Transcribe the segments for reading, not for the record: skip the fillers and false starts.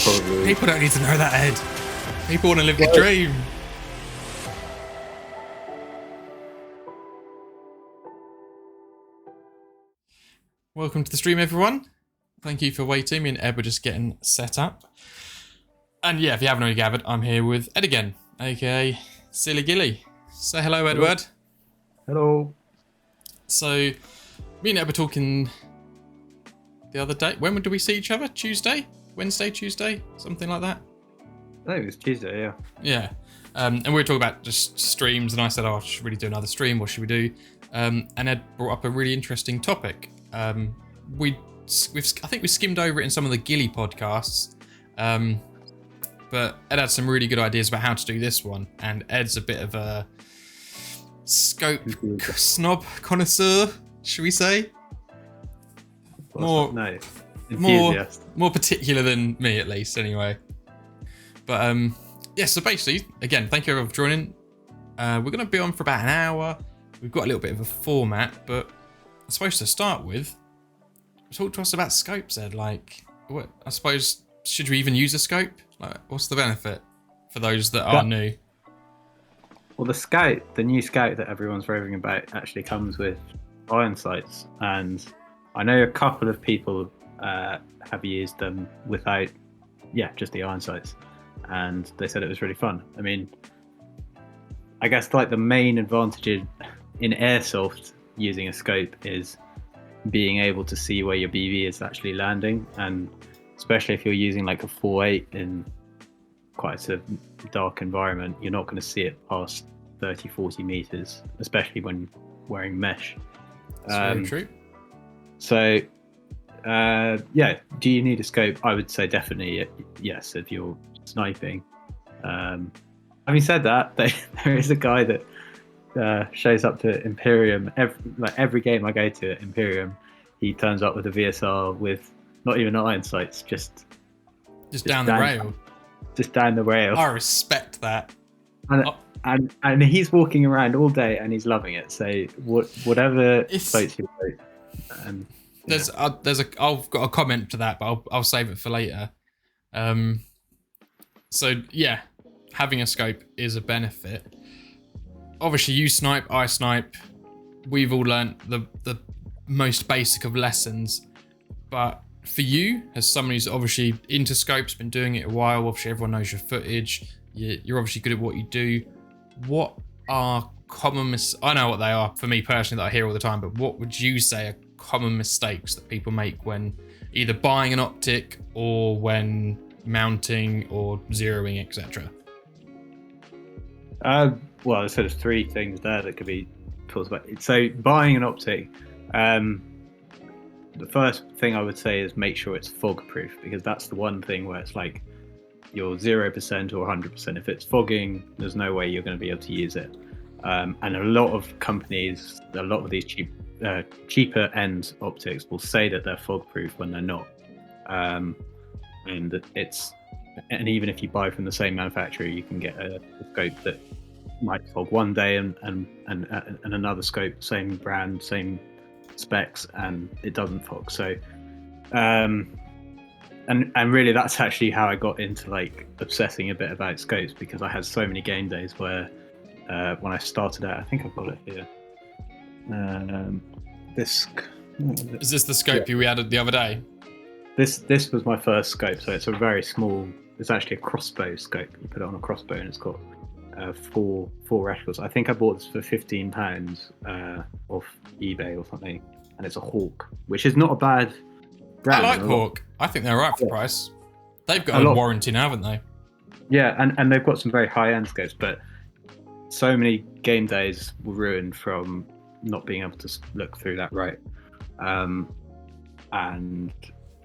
probably. People don't need to know that, Ed. People want to live the dream. Welcome to the stream, everyone. Thank you for waiting. Me and Ed were just getting set up. And yeah, if you haven't already gathered, I'm here with Ed again, aka Silly Ghillie. Say hello, Edward. Hello. So, me and Ed were talking the other day. When did we see each other? Tuesday? Wednesday, Tuesday? Something like that? I think it was Tuesday, yeah. Yeah. And we were talking about just streams, and I said, oh, should we really do another stream? What should we do? And Ed brought up a really interesting topic. I think we skimmed over it in some of the Ghillie podcasts. But Ed had some really good ideas about how to do this one. And Ed's a bit of a scope snob connoisseur, should we say? More particular than me, at least, anyway. But yeah, so basically, again, thank you everyone for joining. We're going to be on for about an hour. We've got a little bit of a format, but I suppose to start with, talk to us about scopes, Ed. Like, what? I suppose, should we even use a scope? Like, what's the benefit for those that are new? Well, the new scout that everyone's raving about, actually comes with iron sights, and I know a couple of people have used them without, just the iron sights, and they said it was really fun. I mean, I guess like the main advantage in airsoft using a scope is being able to see where your BB is actually landing, and especially if you're using like a 4.8 in quite a dark environment, you're not going to see it past 30-40 meters, especially when wearing mesh. That's very true. So do you need a scope? I would say definitely yes if you're sniping. Having said that, there is a guy that shows up to Imperium every game I go to at Imperium. He turns up with a VSR with not even iron sights, just down the rail. Just down the rail. I respect that. And he's walking around all day and he's loving it. So whatever floats your boat. I've got a comment to that, but I'll save it for later. So yeah, having a scope is a benefit. Obviously, you snipe, I snipe. We've all learnt the most basic of lessons. But for you, as someone who's obviously into scopes, been doing it a while, obviously everyone knows your footage. You're obviously good at what you do. What are common I know what they are for me personally that I hear all the time, but what would you say are common mistakes that people make when either buying an optic or when mounting or zeroing, etc.? Well, there's sort of three things there that could be talked about. So buying an optic, the first thing I would say is make sure it's fog proof, because that's the one thing where it's like you're 0% or 100%. If it's fogging, there's no way you're going to be able to use it. And a lot of companies, a lot of these cheaper end optics will say that they're fog proof when they're not. And even if you buy from the same manufacturer, you can get a scope that might fog one day and another scope, same brand, same specs, and it doesn't fog. So and really that's actually how I got into like obsessing a bit about scopes, because I had so many game days where when I started out, I think I've got it here, is this the scope we added the other day? This was my first scope, so it's a very small, it's actually a crossbow scope. You put it on a crossbow and it's got four reticles. I think I bought this for £15 off eBay or something, and it's a Hawk, which is not a bad brand. I like Hawk. I think they're right for the price. They've got a warranty now, haven't they? Yeah, and they've got some very high-end scopes, but so many game days were ruined from not being able to look through that right. And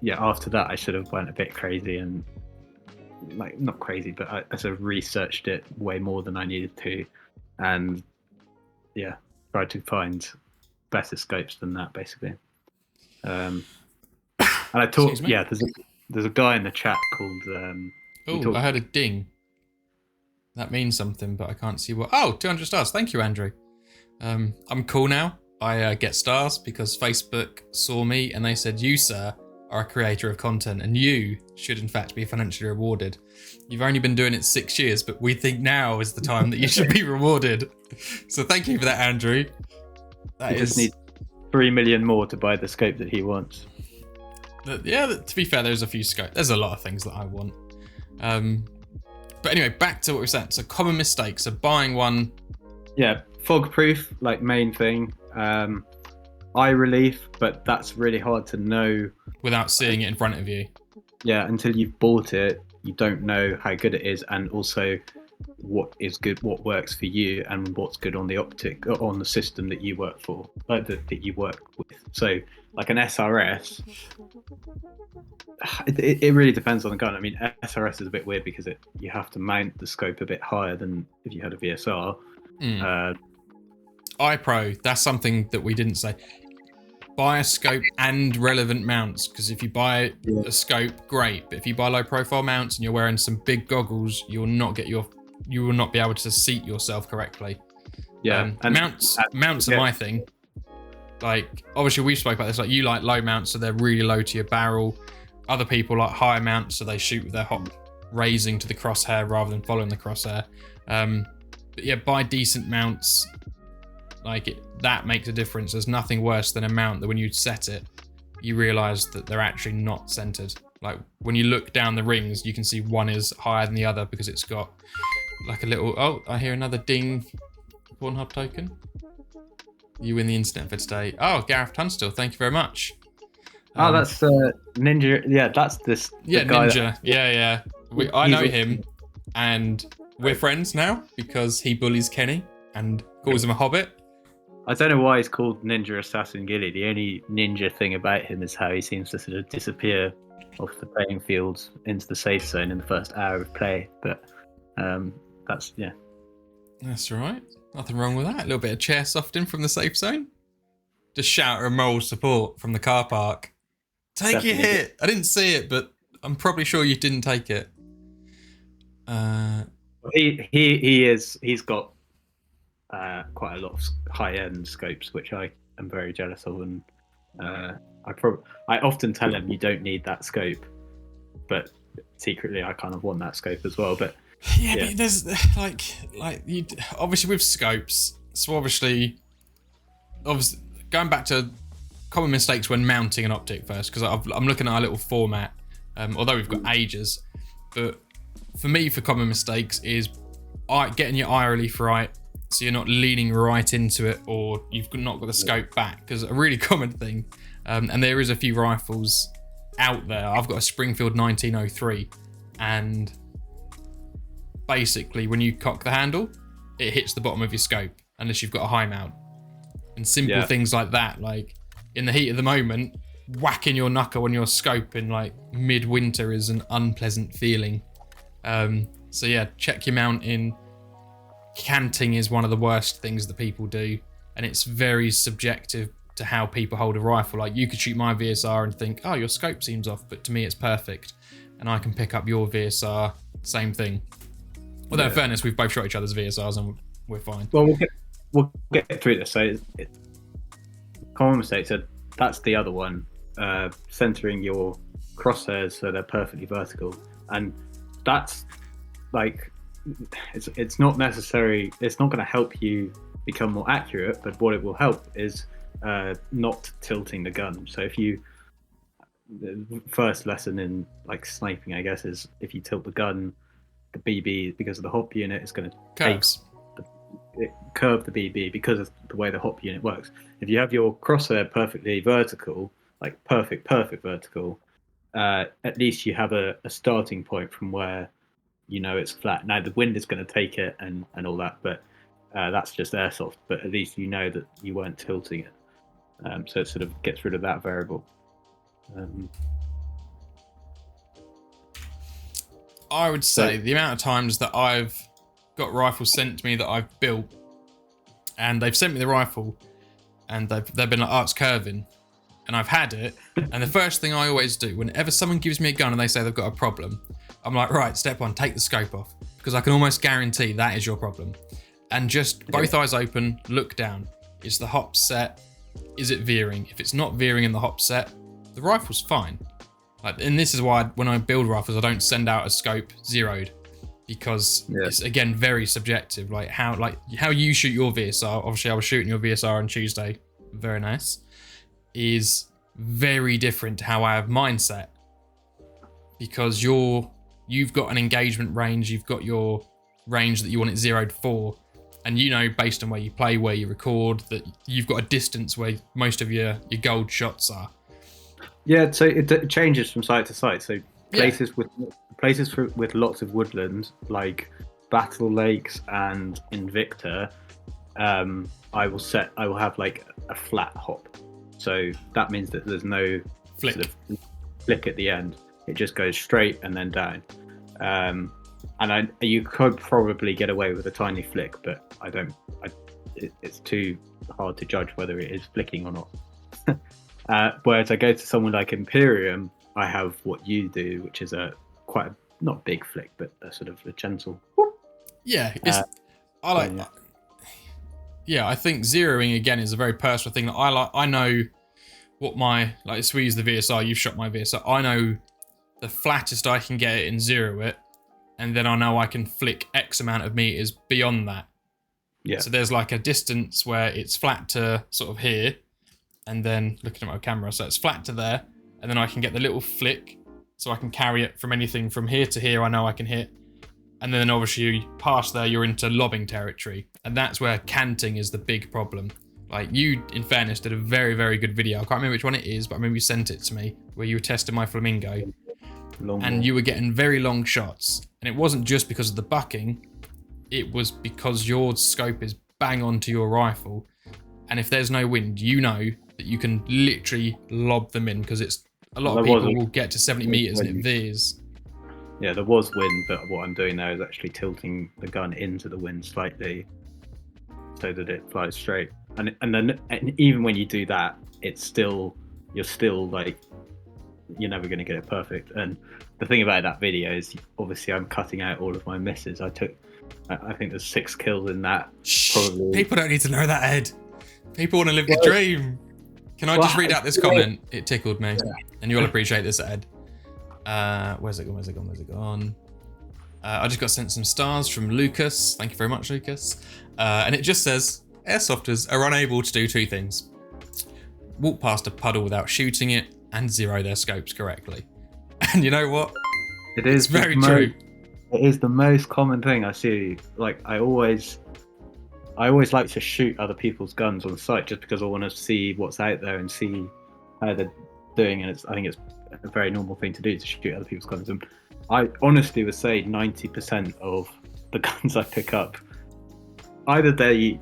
yeah, after that I should have went a bit crazy and like, not crazy, but I sort of researched it way more than I needed to, and yeah, tried to find better scopes than that, basically. And I talked, there's a guy in the chat called I heard a ding. That means something, but I can't see what. 200 stars. Thank you, Andrew. I'm cool now. I get stars because Facebook saw me and they said, you, sir, are a creator of content, and you should in fact be financially rewarded. You've only been doing it 6 years, but we think now is the time that you should be rewarded. So thank you for that, Andrew. He just needs 3 million more to buy the scope that he wants. Yeah, to be fair, there's a few scopes. There's a lot of things that I want. But anyway, back to what we said. So common mistakes. So buying one. Yeah, fog proof, like main thing. Eye relief, but that's really hard to know without seeing it in front of you. Yeah, until you've bought it, you don't know how good it is, and also what is good, what works for you, and what's good on the optic, on the system that you work for, like that you work with. So, like an SRS, it really depends on the gun. I mean, SRS is a bit weird because you have to mount the scope a bit higher than if you had a VSR. iPro, that's something that we didn't say. Buy a scope and relevant mounts, because if you buy a scope, great, but if you buy low profile mounts and you're wearing some big goggles, you will not be able to seat yourself correctly. And mounts are my thing. Like, obviously we've spoke about this, like you like low mounts, so they're really low to your barrel. Other people like high mounts, so they shoot with their hop raising to the crosshair rather than following the crosshair. But yeah, buy decent mounts. That makes a difference. There's nothing worse than a mount that when you set it, you realize that they're actually not centered. Like when you look down the rings, you can see one is higher than the other because it's got like a little, oh, I hear another ding Pornhub token. You win the internet for today. Oh, Gareth Tunstall, thank you very much. Oh, that's Ninja. Yeah, that's this. Yeah, Ninja. Yeah. I know him, and we're friends now because he bullies Kenny and calls him a hobbit. I don't know why he's called Ninja Assassin Ghillie. The only ninja thing about him is how he seems to sort of disappear off the playing field into the safe zone in the first hour of play. But that's all right. Nothing wrong with that. A little bit of chair softening from the safe zone. Just shout a moral support from the car park. Take your hit. I didn't see it, but I'm probably sure you didn't take it. He's got quite a lot of high-end scopes, which I am very jealous of, and I often tell him you don't need that scope, but secretly I kind of want that scope as well. But but there's like you obviously with scopes. So obviously going back to common mistakes when mounting an optic first, because I'm looking at our little format, although we've got ages, but for me, for common mistakes is getting your eye relief right, so you're not leaning right into it, or you've not got the scope back, because a really common thing, and there is a few rifles out there. I've got a Springfield 1903, and basically when you cock the handle, it hits the bottom of your scope unless you've got a high mount. And simple things like that, like in the heat of the moment, whacking your knuckle on your scope in like midwinter is an unpleasant feeling. So yeah, check your mount in. Canting is one of the worst things that people do, and it's very subjective to how people hold a rifle. Like you could shoot my VSR and think, oh, your scope seems off, but to me it's perfect. And I can pick up your VSR, same thing. Although in fairness, we've both shot each other's VSRs and we're fine. Well, we'll get through this. So common mistake, so that's the other one, centering your crosshairs so they're perfectly vertical, and that's like it's not necessary. It's not going to help you become more accurate, but what it will help is not tilting the gun. So the first lesson in like sniping, I guess, is if you tilt the gun, the BB, because of the hop unit, is going to curve the BB because of the way the hop unit works. If you have your crosshair perfectly vertical, like perfect vertical, at least you have a starting point from where you know it's flat. Now the wind is going to take it and all that, but that's just airsoft. But at least you know that you weren't tilting it, so it sort of gets rid of that variable. I would say the amount of times that I've got rifles sent to me that I've built, and they've sent me the rifle, and they've been like, oh, it's curving, and I've had it, and the first thing I always do, whenever someone gives me a gun and they say they've got a problem, I'm like, right, step one, take the scope off, because I can almost guarantee that is your problem. And just both eyes open, look down. Is the hop set? Is it veering? If it's not veering in the hop set, the rifle's fine. Like, and this is why when I build rifles, I don't send out a scope zeroed, because it's again very subjective. Like how you shoot your VSR. Obviously, I was shooting your VSR on Tuesday. Very nice. Is very different to how I have mine set, because you've got an engagement range, you've got your range that you want it zeroed for, and you know, based on where you play, where you record, that you've got a distance where most of your gold shots are. Yeah, so it changes from site to site. So places with lots of woodland, like Battle Lakes and Invicta, I will have like a flat hop. So that means that there's no flick, sort of flick at the end. It just goes straight and then down. And you could probably get away with a tiny flick, but it's too hard to judge whether it is flicking or not. Whereas I go to someone like Imperium, I have what you do, which is not big flick, but a sort of a gentle. Yeah, I think zeroing again is a very personal thing that I like. I know what so we use the VSR, you've shot my VSR. I know the flattest I can get it and zero it, and then I know I can flick X amount of meters beyond that. Yeah. So there's like a distance where it's flat to sort of here, and then looking at my camera, so it's flat to there, and then I can get the little flick, so I can carry it from anything from here to here I know I can hit. And then obviously past there, you're into lobbing territory. And that's where canting is the big problem. Like you, in fairness, did a very, very good video. I can't remember which one it is, but I remember you sent it to me where you were testing my Flamingo. And you were getting very long shots. And it wasn't just because of the bucking. It was because your scope is bang onto your rifle. And if there's no wind, you know that you can literally lob them in, because it's a lot of people will get to 70 meters and it veers. Yeah, there was wind, but what I'm doing now is actually tilting the gun into the wind slightly so that it flies straight. And even when you do that, you're still like, you're never going to get it perfect. And the thing about that video is, obviously, I'm cutting out all of my misses. I think there's 6 kills in that. Probably. People don't need to know that, Ed. People want to live the dream. Can I just read out this comment? It tickled me, and you'll appreciate this, Ed. Where's it gone? I just got sent some stars from Lucas. Thank you very much, Lucas. And it just says, airsofters are unable to do 2 things: walk past a puddle without shooting it, and zero their scopes correctly. And you know what? It's very true. It is the most common thing I see. Like I always like to shoot other people's guns on site, just because I want to see what's out there and see how they're doing. And I think it's a very normal thing to do, to shoot other people's guns. And I honestly would say 90% of the guns I pick up, either they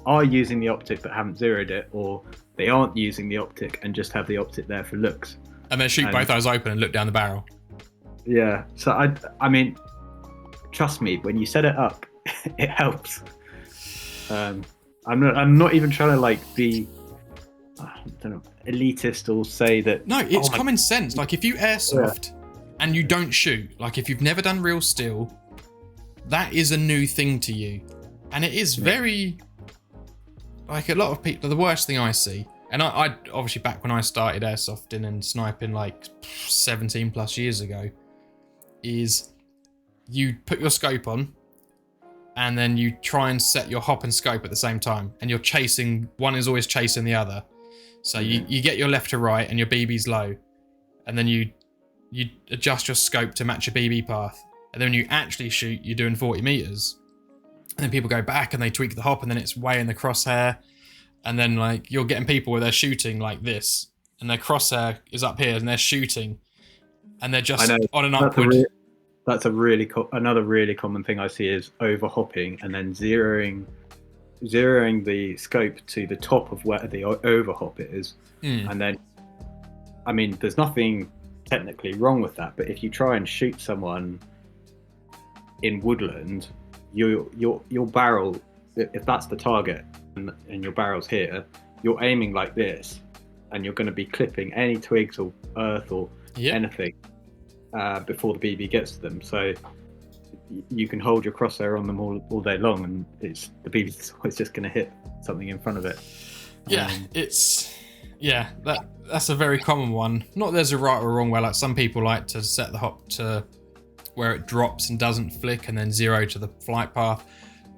are using the optic but haven't zeroed it, or they aren't using the optic and just have the optic there for looks. And they shoot both eyes open and look down the barrel. Yeah. So I mean, trust me, when you set it up, it helps. I'm not even trying to like be, I don't know, elitist or say that. No, it's common sense. Like if you airsoft and you don't shoot, like if you've never done real steel, that is a new thing to you. And it is very, like a lot of people, the worst thing I see, and I obviously back when I started airsofting and sniping like 17 plus years ago, is you put your scope on and then you try and set your hop and scope at the same time, and you're chasing, one is always chasing the other. So you get your left to right and your BB's low, and then you adjust your scope to match your BB path. And then when you actually shoot, you're doing 40 meters. And then people go back and they tweak the hop, and then it's way in the crosshair. And then like you're getting people where they're shooting like this, and their crosshair is up here and they're shooting, and they're just on an upward. That's another really common thing I see is over hopping and then zeroing the scope to the top of where the overhop is. And then, I mean, there's nothing technically wrong with that, but if you try and shoot someone in woodland, your barrel, if that's the target and your barrel's here, you're aiming like this, and you're going to be clipping any twigs or earth or anything before the BB gets to them. So you can hold your crosshair on them all day long, and the BB's always just going to hit something in front of it. Yeah, it's Yeah, that's a very common one. Not there's a right or wrong way. Like some people like to set the hop to where it drops and doesn't flick, and then 0 to the flight path.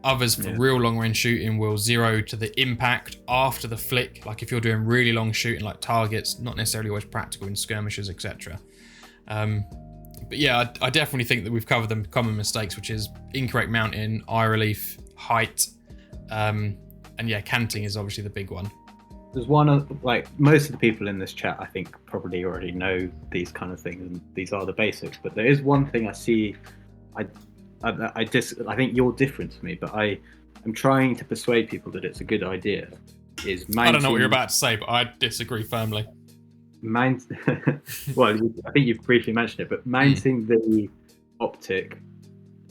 Others for real long range shooting will 0 to the impact after the flick. Like if you're doing really long shooting, like targets, not necessarily always practical in skirmishes, etc. But yeah, I definitely think that we've covered the common mistakes, which is incorrect mounting, eye relief, height, and yeah, canting is obviously the big one. There's one of, like, most of the people in this chat, I think, probably already know these kind of things, and these are the basics. But there is one thing I see, I think you're different to me, but I am trying to persuade people that it's a good idea. Is mounting, I don't know what you're about to say, but I disagree firmly. Well, I think you've briefly mentioned it, but mounting the optic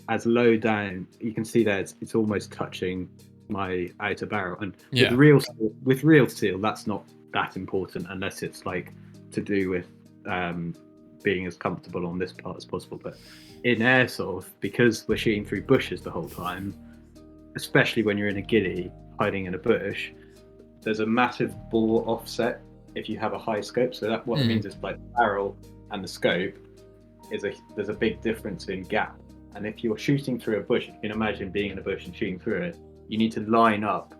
as low down, you can see there it's almost touching my outer barrel, and with real steel that's not that important unless it's like to do with being as comfortable on this part as possible. But in airsoft, because we're shooting through bushes the whole time, especially when you're in a ghillie hiding in a bush, there's a massive bore offset if you have a high scope. So that what it means is, like, the barrel and the scope there's a big difference in gap. And if you're shooting through a bush, you can imagine being in a bush and shooting through it, you need to line up.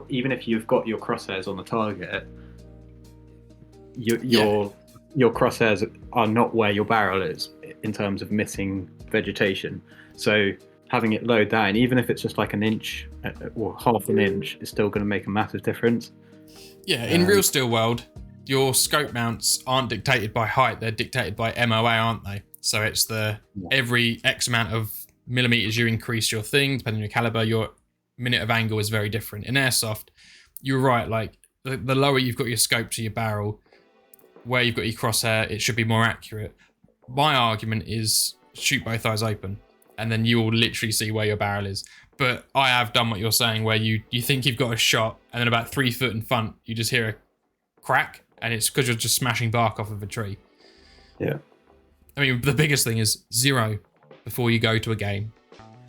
Even if you've got your crosshairs on the target, your crosshairs are not where your barrel is in terms of missing vegetation. So having it low down, even if it's just like an inch or half an inch, is still going to make a massive difference. Yeah, in real steel world, your scope mounts aren't dictated by height, they're dictated by MOA, aren't they? So it's every X amount of millimeters you increase your thing, depending on your caliber, your minute of angle is very different. In airsoft, you're right, like the lower you've got your scope to your barrel, where you've got your crosshair, it should be more accurate. My argument is shoot both eyes open, and then you will literally see where your barrel is. But I have done what you're saying, where you think you've got a shot, and then about 3 foot in front, you just hear a crack, and it's because you're just smashing bark off of a tree. Yeah. I mean, the biggest thing is 0 before you go to a game.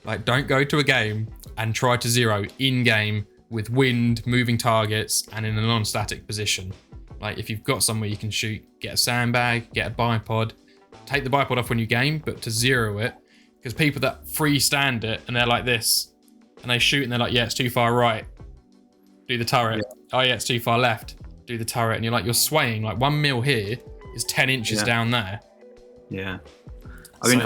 Like, don't go to a game and try to 0 in-game with wind, moving targets, and in a non-static position. Like, if you've got somewhere you can shoot, get a sandbag, get a bipod, take the bipod off when you game, but to 0 it, because people that freestand it, and they're like this, and they shoot and they're like, yeah, it's too far right, do the turret. Yeah. Oh yeah, it's too far left, do the turret. And you're like, you're swaying, like 1 mil here is 10 inches down there. Yeah. I mean,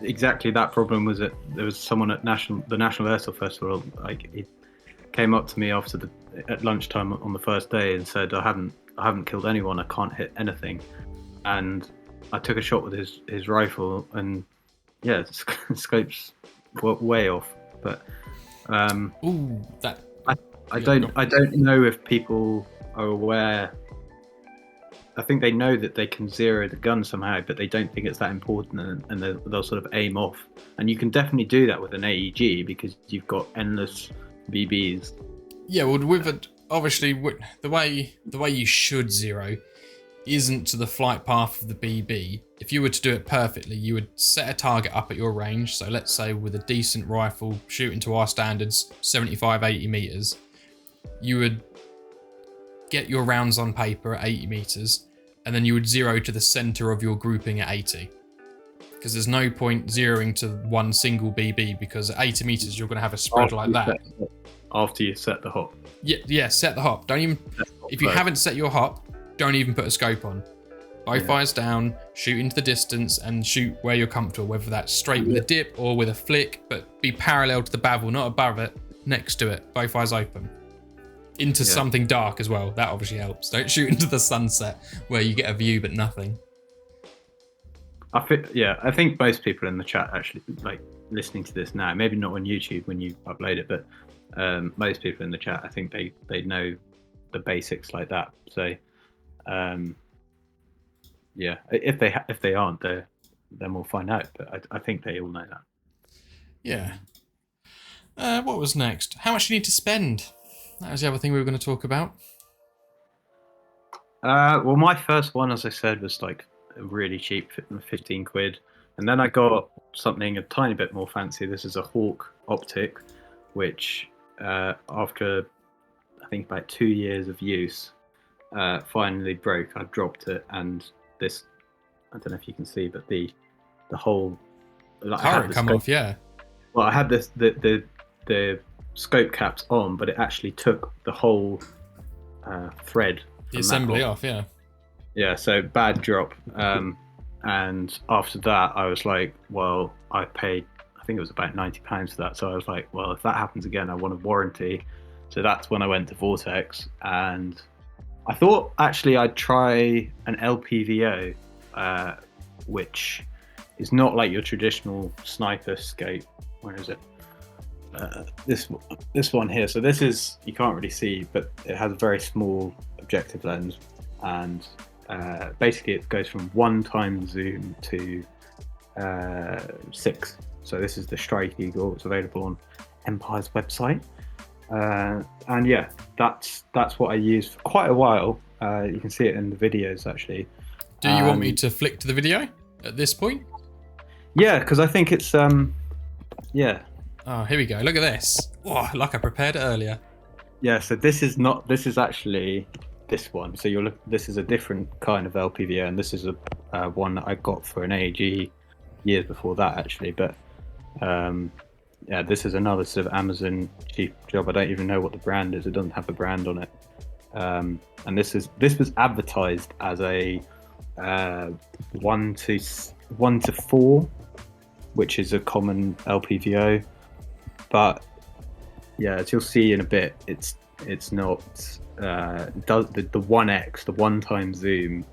exactly that problem was that there was someone at the National Airsoft Festival, like, he came up to me at lunchtime on the first day and said, I haven't killed anyone, I can't hit anything. And I took a shot with his rifle, and yeah, scopes were way off. But I don't know if people are aware. I think they know that they can 0 the gun somehow, but they don't think it's that important, and they'll sort of aim off. And you can definitely do that with an AEG because you've got endless BBs. Yeah, well, obviously the way you should 0 isn't to the flight path of the BB. If you were to do it perfectly, you would set a target up at your range. So let's say with a decent rifle, shooting to our standards, 75, 80 meters, you would get your rounds on paper at 80 meters, and then you would 0 to the center of your grouping at 80. Because there's no point 0ing to one single BB, because at 80 meters, you're going to have a spread like that. After you set the hop. Yeah, set the hop. Don't even, if you haven't set your hop, don't even put a scope on. Both eyes down, shoot into the distance, and shoot where you're comfortable, whether that's straight with a dip or with a flick, but be parallel to the baffle, not above it, next to it, both eyes open. Into something dark as well, that obviously helps. Don't shoot into the sunset where you get a view but nothing. I think most people in the chat actually, like, listening to this now, maybe not on YouTube when you upload it, but most people in the chat, I think they know the basics like that. So if they aren't, then we'll find out, but I think they all know that. Yeah. What was next? How much do you need to spend? That was the other thing we were going to talk about. Well, my first one, as I said, was like really cheap, 15 quid. And then I got something a tiny bit more fancy. This is a Hawk optic, which after I think about 2 years of use, finally broke. I dropped it, and this, I don't know if you can see, but the whole, like, I had Turret the come scope, off, yeah. well, I had this the scope caps on, but it actually took the whole thread The from that assembly off. off, yeah. Yeah, so bad drop. And after that, I was like, well, I paid, I think it was about £90 for that. So I was like, well, if that happens again, I want a warranty. So that's when I went to Vortex, and I thought actually I'd try an LPVO, which is not like your traditional sniper scope. Where is it? This one here. So this is, you can't really see, but it has a very small objective lens, and basically it goes from 1 times zoom to 6. So this is the Strike Eagle. It's available on Empire's website, and yeah, that's what I used for quite a while. You can see it in the videos actually. Do you want me to flick to the video at this point? Yeah, because I think it's yeah. Oh, here we go. Look at this. Oh, like I prepared it earlier. Yeah, so this is not. This is actually this one. So you're look. This is a different kind of LPVO, and this is a one that I got for an AEG years before that actually. But yeah, this is another sort of Amazon cheap job. I don't even know what the brand is. It doesn't have a brand on it. And this was advertised as a 1 to 4, which is a common LPVO. But yeah, as you'll see in a bit, it's not does the 1x, the 1 times zoom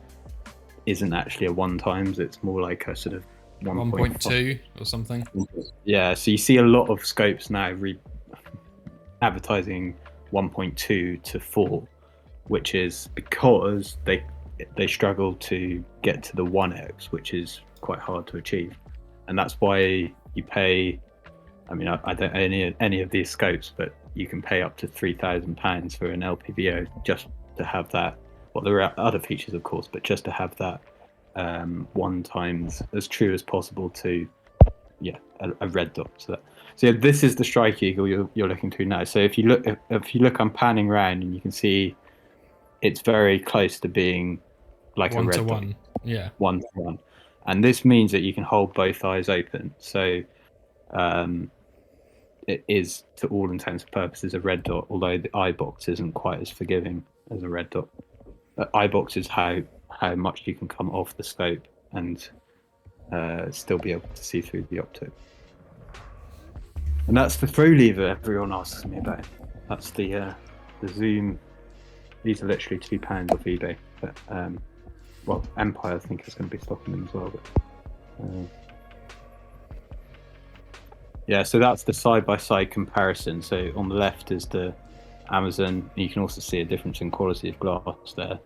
isn't actually a 1 times, it's more like a sort of 1.2 or something. Yeah, so you see a lot of scopes now advertising 1.2 to 4, which is because they struggle to get to the 1x, which is quite hard to achieve, and that's why you pay. I mean, I don't know any of these scopes, but you can pay up to £3,000 for an LPVO just to have that. Well, there are other features, of course, but just to have that 1 times as true as possible to, yeah, a red dot. So yeah, this is the Strike Eagle you're looking through now. So if you look, I'm panning around, and you can see it's very close to being like a red dot. 1 to 1. Yeah. 1 to 1, and this means that you can hold both eyes open. So it is, to all intents and purposes, a red dot, although the eye box isn't quite as forgiving as a red dot. Eye box is how much you can come off the scope and still be able to see through the optic. And that's the throw lever everyone asks me about. That's the zoom. These are literally £2 off eBay. But well, Empire I think is going to be stocking them as well. But, yeah, so that's the side-by-side comparison. So on the left is the Amazon. You can also see a difference in quality of glass there.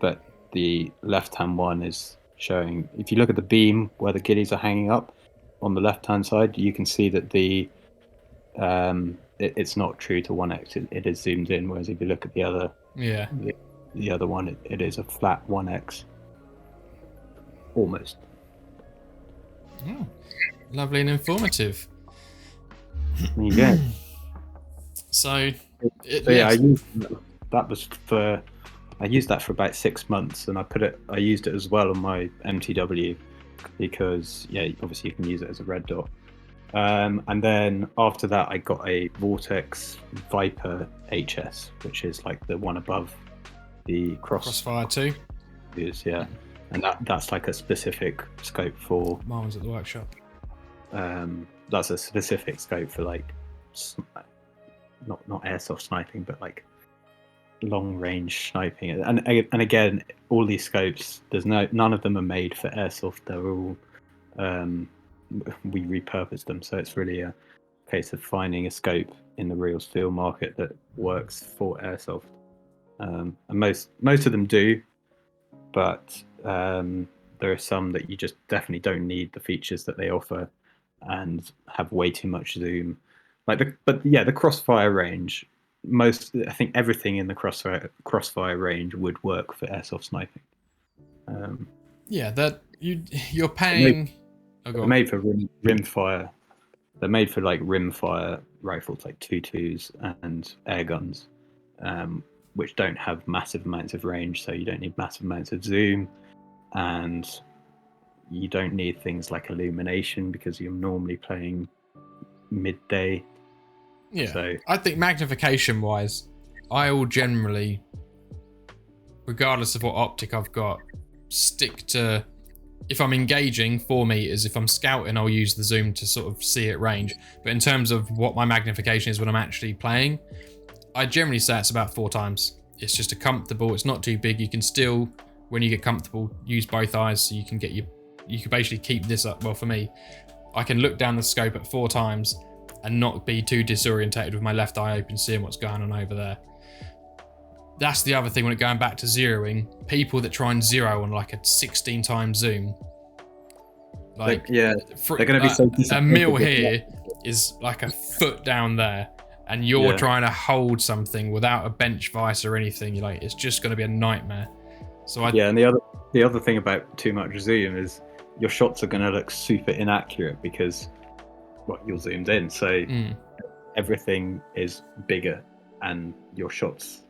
But the left-hand one is showing, if you look at the beam where the Ghillies are hanging up, on the left-hand side, you can see that it's not true to 1x. It is zoomed in, whereas if you look at the other, the other one, it is a flat 1x. Almost. Oh, lovely and informative. There you go. So yeah, I used that for about 6 months, and I used it as well on my MTW, because yeah, obviously you can use it as a red dot. And then after that, I got a Vortex Viper HS, which is like the one above the Crossfire 2. Yeah, and that's like a specific scope for. Mine was at the workshop. That's a specific scope for like not airsoft sniping, but like long range sniping. And again, all these scopes, none of them are made for airsoft. They're all we repurpose them, so it's really a case of finding a scope in the real steel market that works for airsoft. And most of them do, but there are some that you just definitely don't need the features that they offer and have way too much zoom. But the Crossfire range, I think everything in the Crossfire range would work for airsoft sniping. Yeah, that you're paying. They're made for rimfire. They're made for like rimfire rifles, like 2.2s and air guns, which don't have massive amounts of range, so you don't need massive amounts of zoom, and you don't need things like illumination because you're normally playing midday. Yeah. So I think magnification wise, I will generally, regardless of what optic I've got, stick to, if I'm engaging 4 meters, if I'm scouting, I'll use the zoom to sort of see at range. But in terms of what my magnification is when I'm actually playing, I generally say it's about 4 times. It's just a comfortable, it's not too big. You can still, when you get comfortable, use both eyes so you can get your, you can basically keep this up. Well, for me, I can look down the scope at 4 times and not be too disorientated with my left eye open, seeing what's going on over there. That's the other thing when it going back to zeroing. People that try and zero on like a 16 times zoom, like they're going to be so a mill here is like a foot down there, and you're trying to hold something without a bench vise or anything. You're like, it's just going to be a nightmare. So and the other thing about too much zoom is your shots are going to look super inaccurate because you're zoomed in, so everything is bigger, and your shots.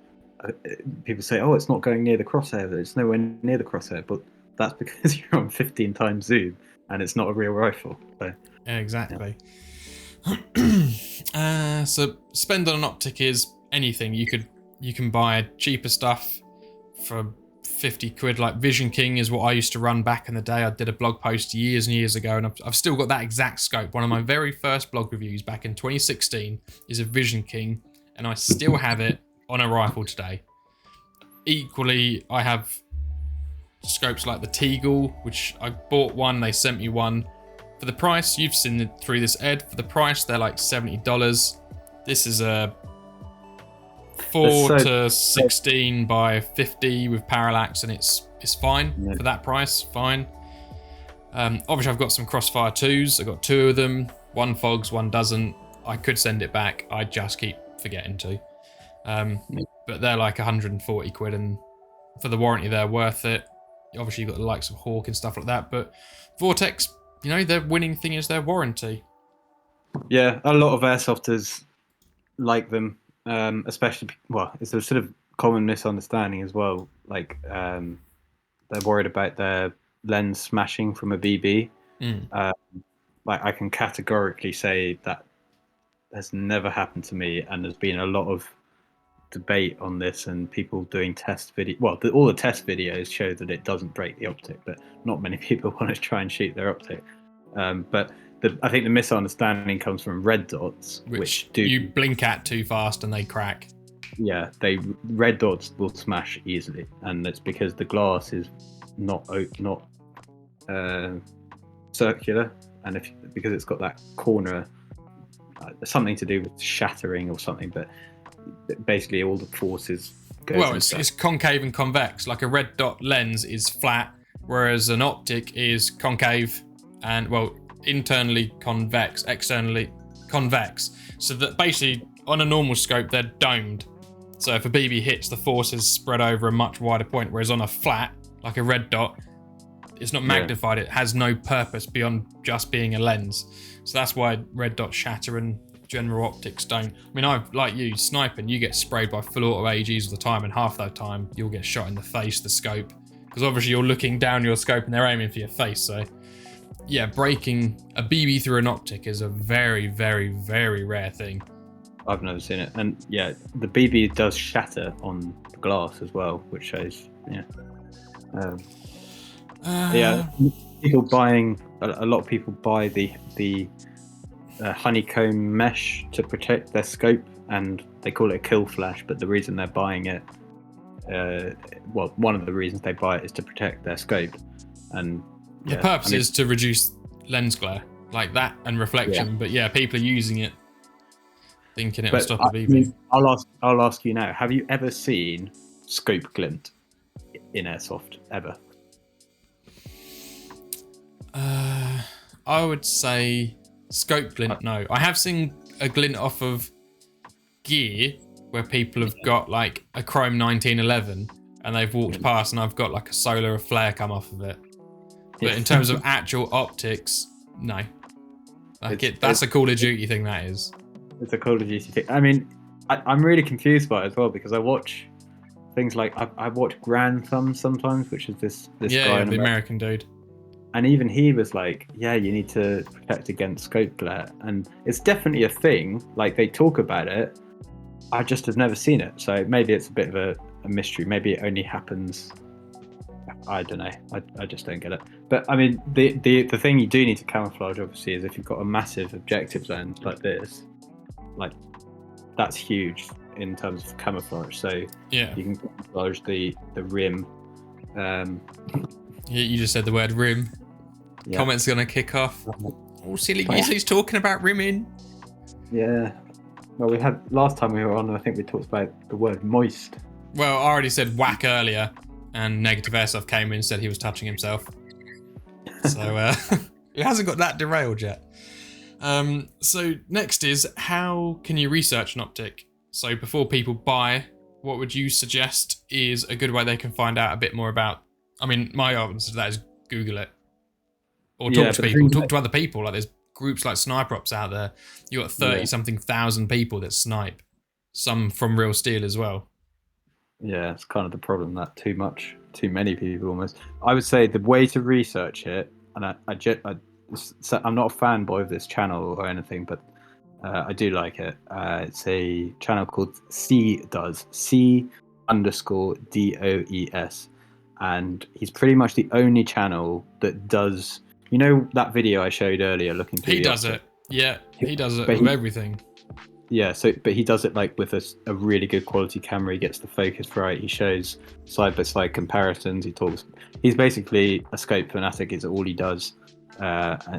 People say, "Oh, it's not going near the crosshair." It's nowhere near the crosshair, but that's because you're on 15 times zoom, and it's not a real rifle. So, yeah, exactly. So spend on an optic is anything. You can buy cheaper stuff for 50 quid. Like Vision King is what I used to run back in the day. I did a blog post years and years ago, and I've still got that exact scope. One of my very first blog reviews back in 2016 is a Vision King, and I still have it on a rifle today. Equally, I have scopes like the Teagle, which I bought one, they sent me one. For the price, you've seen it through this, Ed. For the price, they're like $70. This is a 4 to 16 by 50 with parallax, and it's fine for that price. Fine. Obviously, I've got some Crossfire 2s. I've got 2 of them. One fogs, one doesn't. I could send it back. I just keep forgetting to. But they're like 140 quid, and for the warranty, they're worth it. Obviously, you've got the likes of Hawk and stuff like that. But Vortex, you know, their winning thing is their warranty. Yeah, a lot of airsofters like them. Especially, it's a sort of common misunderstanding as well. Like, they're worried about their lens smashing from a BB. Like, I can categorically say that has never happened to me, and there's been a lot of debate on this, and people doing test video. All the test videos show that it doesn't break the optic, but not many people want to try and shoot their optic. But I think the misunderstanding comes from red dots, which do you blink at too fast and they crack. Yeah, red dots will smash easily, and it's because the glass is not circular, and because it's got that corner, something to do with shattering or something. But basically, all the forces go. Well, it's concave and convex. Like a red dot lens is flat, whereas an optic is concave and internally convex, externally convex. So that basically on a normal scope they're domed. So if a BB hits, the force is spread over a much wider point, whereas on a flat, like a red dot, it's not magnified. It has no purpose beyond just being a lens. So that's why red dots shatter and general optics don't. I mean, like you, sniping, you get sprayed by full auto AEGs all the time, and half that time you'll get shot in the face, the scope, because obviously you're looking down your scope and they're aiming for your face. So yeah, breaking a BB through an optic is a very, very, very rare thing. I've never seen it, and yeah, the BB does shatter on the glass as well, which shows people buying a lot of people buy the honeycomb mesh to protect their scope, and they call it a kill flash, but the reason they're buying it, one of the reasons they buy it is to protect their scope, and the purpose is to reduce lens glare like that and reflection. But yeah, people are using it thinking it'll stop a BB. I'll ask you now, have you ever seen scope glint in airsoft ever? I would say scope glint, no. I have seen a glint off of gear where people have got like a chrome 1911 and they've walked past and I've got like a solar flare come off of it. But in terms of actual optics, no. That's a Call of Duty thing, that is. It's a Call of Duty thing. I mean, I'm really confused by it as well, because I watch things like I watch Grand Thumb sometimes, which is this Yeah, guy yeah, in the America. American dude. And even he was like, yeah, you need to protect against scope glare. And it's definitely a thing. Like, they talk about it. I just have never seen it. So maybe it's a bit of a mystery. Maybe it only happens. I don't know. I just don't get it. But I mean, the thing you do need to camouflage, obviously, is if you've got a massive objective lens like this, like, that's huge in terms of camouflage. So Yeah. you can camouflage the rim. You just said the word rim. Yeah. Comments gonna kick off. Oh, silly Gizzie's talking about rimming. Yeah. Well, we had last time we were on, I think we talked about the word moist. Well, I already said whack earlier, and Negative Airsoft came in and said he was touching himself. So it hasn't got that derailed yet. So next is, how can you research an optic? So before people buy, what would you suggest is a good way they can find out a bit more about? I mean, my answer to that is Google it. Or talk to people, talk to other people. Like, there's groups like Sniper Ops out there. You got 30-something thousand people that snipe, some from real steel as well. Yeah, it's kind of the problem, that too many people almost. I would say the way to research it, and I'm not a fanboy of this channel or anything, but I do like it. It's a channel called C_DOES, and he's pretty much the only channel that does. You know that video I showed earlier, looking through. He does it. Yeah, he does it with everything. Yeah, but he does it like with a really good quality camera. He gets the focus right. He shows side by side comparisons. He's basically a scope fanatic. Is all he does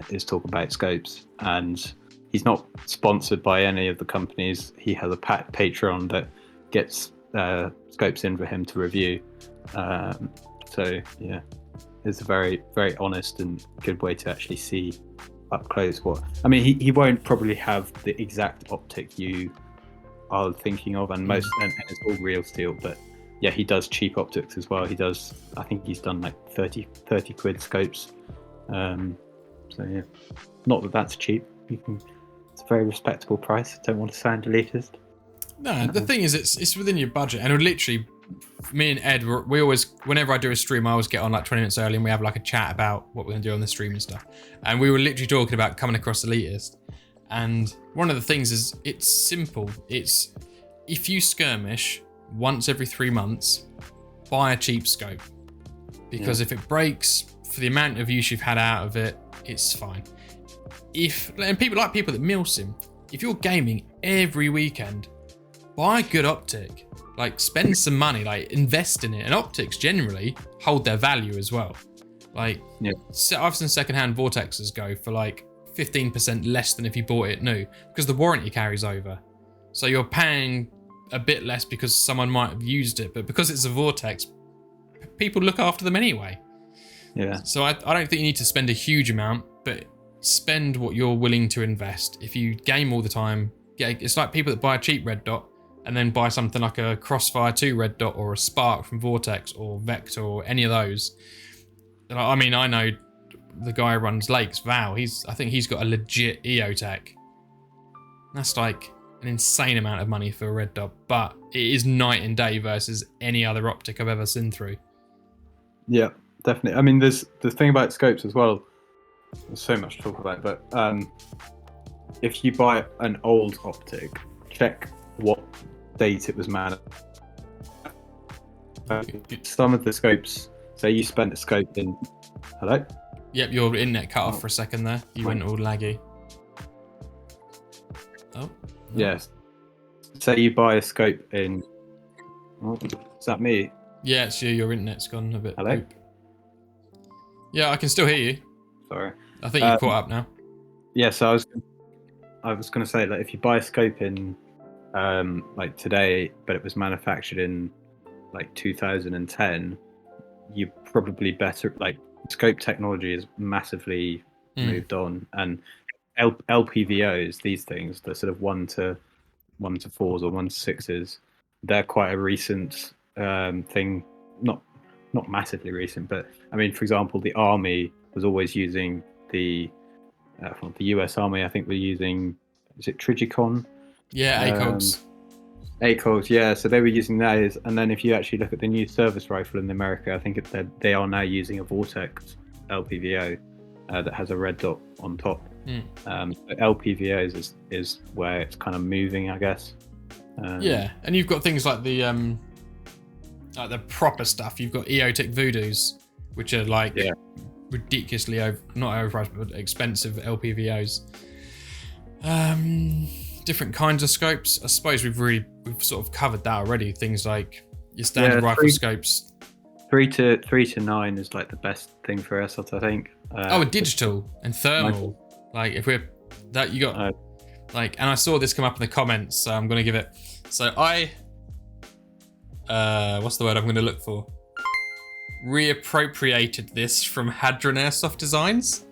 is talk about scopes, and he's not sponsored by any of the companies. He has a Patreon that gets scopes in for him to review. So yeah, it's a very, very honest and good way to actually see up close what. I mean, he won't probably have the exact optic you are thinking of, and it's all real steel, but yeah, he does cheap optics as well. I think he's done like 30 quid scopes. So yeah, not that that's cheap. It's a very respectable price. Don't want to sound elitist. No, the thing is, it's within your budget, and literally, me and Ed, we always, whenever I do a stream, I always get on like 20 minutes early, and we have like a chat about what we're gonna do on the stream and stuff. And we were literally talking about coming across elitist, and one of the things is, it's simple. It's, if you skirmish once every 3 months, buy a cheap scope, because if it breaks, for the amount of use you've had out of it, it's fine. And people that milsim, if you're gaming every weekend, buy a good optic. Like, spend some money, like, invest in it. And optics generally hold their value as well. Like, I've seen secondhand Vortexes go for like 15% less than if you bought it new, because the warranty carries over. So you're paying a bit less because someone might have used it, but because it's a Vortex, people look after them anyway. Yeah. So I don't think you need to spend a huge amount, but spend what you're willing to invest. If you game all the time, it's like people that buy a cheap red dot and then buy something like a Crossfire 2 red dot or a Spark from Vortex or Vector or any of those. I mean, I know the guy who runs Lakes, Val, I think he's got a legit EOTech. That's like an insane amount of money for a red dot, but it is night and day versus any other optic I've ever seen through. Yeah, definitely. I mean, there's the thing about scopes as well. There's so much to talk about, but if you buy an old optic, check what date it was manufactured. Some of the scopes, say you spent a scope in. Hello? Yep, your internet cut off for a second there. You went all laggy. Oh. No. Yes. Say you buy a scope in. Oh, is that me? Yeah, it's you. Your internet's gone a bit. Hello? Poop. Yeah, I can still hear you. Sorry. I think you've caught up now. Yeah, so I was going to say that if you buy a scope in like today, but it was manufactured in like 2010, you probably better, like, scope technology is massively moved on, and LPVOs, these things, the sort of 1 to 4s or 1 to 6s, they're quite a recent thing. Not massively recent, but I mean, for example, the Army was always using the US Army, I think, were using, is it Trigicon? Yeah, ACOGs. ACOs, yeah. So they were using those, and then if you actually look at the new service rifle in America, I think they are now using a Vortex LPVO that has a red dot on top. So LPVOs is where it's kind of moving, I guess. Yeah, and you've got things like the proper stuff. You've got EOTech Voodoos, which are like ridiculously not overpriced but expensive LPVOs. Different kinds of scopes. I suppose we've sort of covered that already. Things like your standard rifle scopes. 3 to 9 is like the best thing for airsoft, I think. A digital and thermal. Like if we're that you got like, and I saw this come up in the comments, so I'm gonna give it. So I what's the word I'm gonna look for? Reappropriated this from Hadron Airsoft Designs.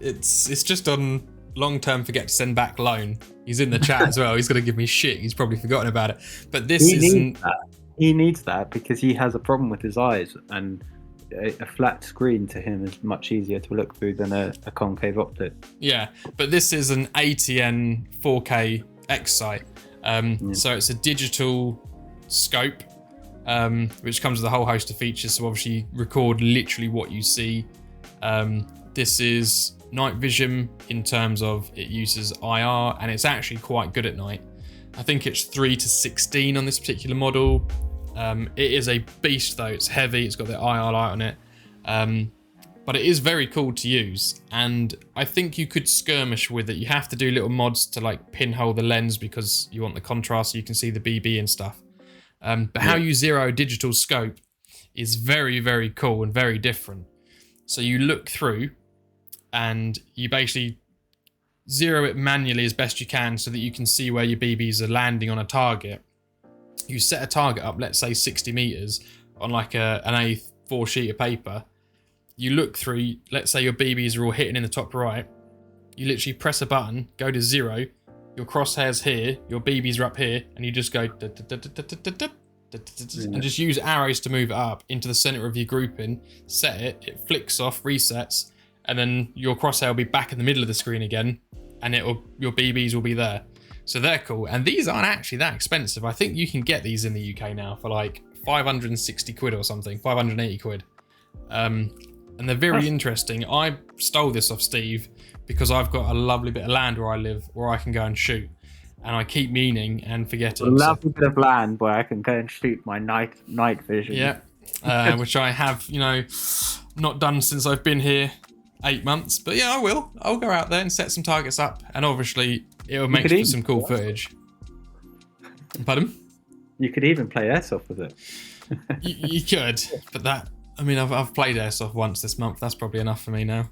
It's just on long-term forget to send back loan. He's in the chat as well. He's gonna give me shit. He's probably forgotten about it. But this isn't. He needs that because he has a problem with his eyes, and a flat screen to him is much easier to look through than a concave optic. Yeah, but this is an ATN 4K X sight. So it's a digital scope, which comes with a whole host of features. So obviously you record literally what you see. This is night vision in terms of it uses IR, and it's actually quite good at night. I think it's 3 to 16 on this particular model. It is a beast though. It's heavy. It's got the IR light on it. But it is very cool to use. And I think you could skirmish with it. You have to do little mods to like pinhole the lens because you want the contrast so you can see the BB and stuff. But how you zero digital scope is very, very cool and very different. So you look through and you basically zero it manually as best you can so that you can see where your BBs are landing on a target. You set a target up, let's say 60 meters on like an A4 sheet of paper. You look through, let's say your BBs are all hitting in the top right. You literally press a button, go to 0, your crosshairs here, your BBs are up here, and you just go and just use arrows to move it up into the center of your grouping, set it, it flicks off, resets, and then your crosshair will be back in the middle of the screen again, and your BBs will be there. So they're cool, and these aren't actually that expensive. I think you can get these in the UK now for like 560 quid or something, 580 quid. And they're very interesting. I stole this off Steve because I've got a lovely bit of land where I live where I can go and shoot. And I keep meaning and forgetting. A lovely bit of land where I can go and shoot my night vision. Yeah, which I have, not done since I've been here 8 months. But yeah, I will. I'll go out there and set some targets up. And obviously, it'll make for some cool footage. Pardon? You could even play airsoft with it. you could, but I've played airsoft once this month. That's probably enough for me now.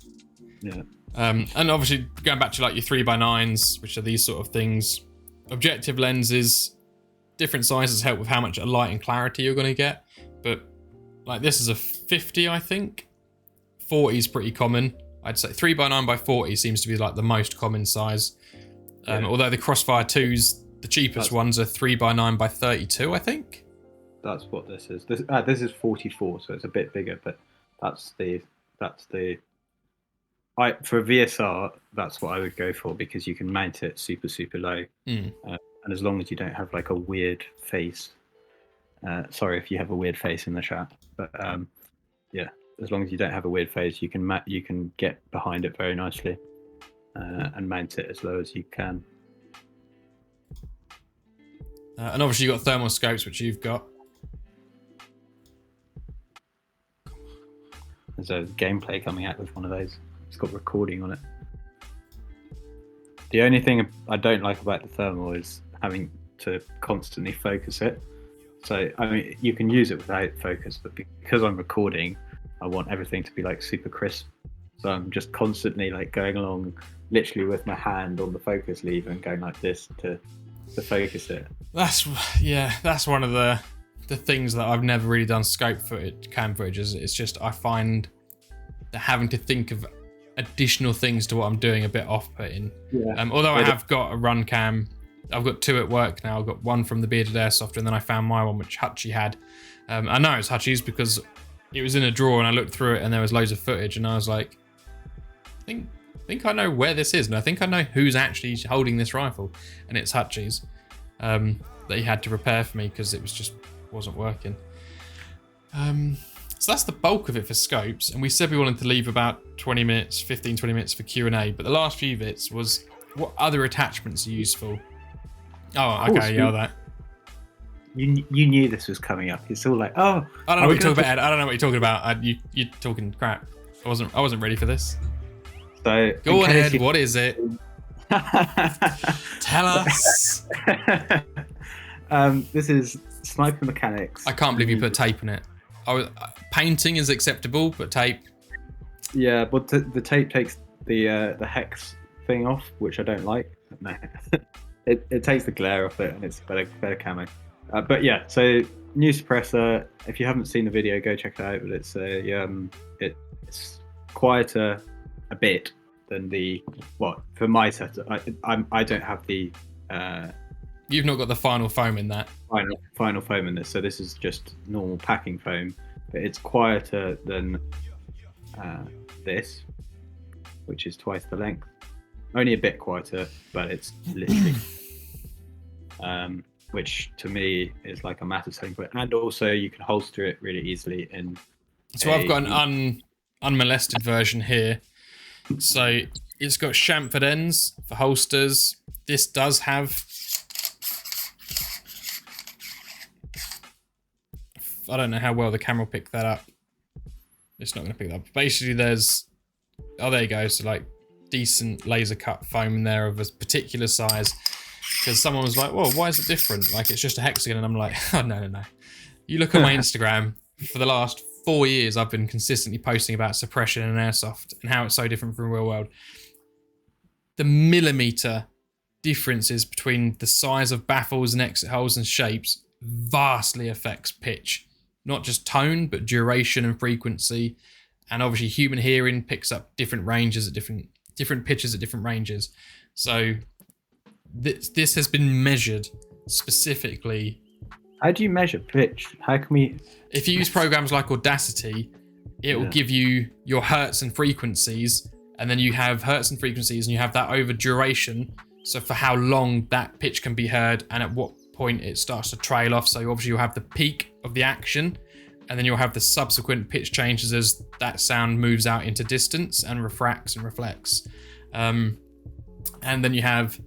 Yeah. And obviously, going back to like your 3x9s, which are these sort of things. Objective lenses, different sizes help with how much light and clarity you're going to get. But like this is a 50, I think. 40 is pretty common. I'd say 3x9x40 seems to be like the most common size. Although the Crossfire 2s, the cheapest ones are 3x9x32, I think. That's what this is. This is 44, so it's a bit bigger, but that's the for a VSR, that's what I would go for because you can mount it super, super low. And as long as you don't have like a weird face, sorry if you have a weird face in the chat, but yeah, as long as you don't have a weird face, you can get behind it very nicely and mount it as low as you can. And obviously you've got thermal scopes, which you've got. There's a gameplay coming out with one of those. It's got recording on it. The only thing I don't like about the thermal is having to constantly focus it. So, I mean, you can use it without focus, but because I'm recording, I want everything to be like super crisp. So I'm just constantly like going along, literally with my hand on the focus lever and going like this to focus it. That's one of the things that I've never really done scope footage, cam footage. It's just I find that having to think of additional things to what I'm doing a bit off-putting. Yeah. Although I have got a run cam, I've got 2 at work now. I've got one from the Bearded Airsoft, and then I found my one which Hutchie had. I know it's Hutchie's because it was in a drawer and I looked through it and there was loads of footage and I was like, I think I know where this is and I think I know who's actually holding this rifle, and it's Hutchie's. that he had to repair for me because it was just wasn't working. So that's the bulk of it for scopes, and we said we wanted to leave about 20 minutes, 15, 20 minutes for Q&A, but the last few bits was what other attachments are useful. Oh, okay, yeah, that. You knew this was coming up. It's all like, oh, I don't know what you're talking about, Ed. I don't know what you're talking about. You're talking crap. I wasn't ready for this. So go on, Ed. What is it? Tell us. This is SniperMechanics. I can't believe you put tape on it. Painting is acceptable, but tape. Yeah, but the tape takes the hex thing off, which I don't like. No, it takes the glare off it, and it's better camo. But yeah, so new suppressor. If you haven't seen the video, go check it out. But it's it's quieter a bit than the for my setup. I don't have the. You've not got the final foam in that. Final foam in this, so this is just normal packing foam, but it's quieter than this, which is twice the length. Only a bit quieter, but it's literally, which to me is like a massive selling point. And also you can holster it really easily in. So I've got an unmolested version here. So it's got chamfered ends for holsters. This does have. I don't know how well the camera will pick that up. It's not going to pick that up. Basically, there's... Oh, there you go. So, like, decent laser cut foam in there of a particular size. Because someone was like, well, why is it different? Like, it's just a hexagon. And I'm like, oh, no. You look at my Instagram. For the last 4 years, I've been consistently posting about suppression and airsoft and how it's so different from real world. The millimeter differences between the size of baffles and exit holes and shapes vastly affects pitch. Not just tone, but duration and frequency. And obviously human hearing picks up different ranges at different pitches at different ranges. So this has been measured specifically. How do you measure pitch? How can we... If you use programs like Audacity, it will give you your hertz and frequencies, and then you have hertz and frequencies, and you have that over duration. So for how long that pitch can be heard and at what point it starts to trail off. So obviously you'll have the peak of the action, and then you'll have the subsequent pitch changes as that sound moves out into distance and refracts and reflects. And then you have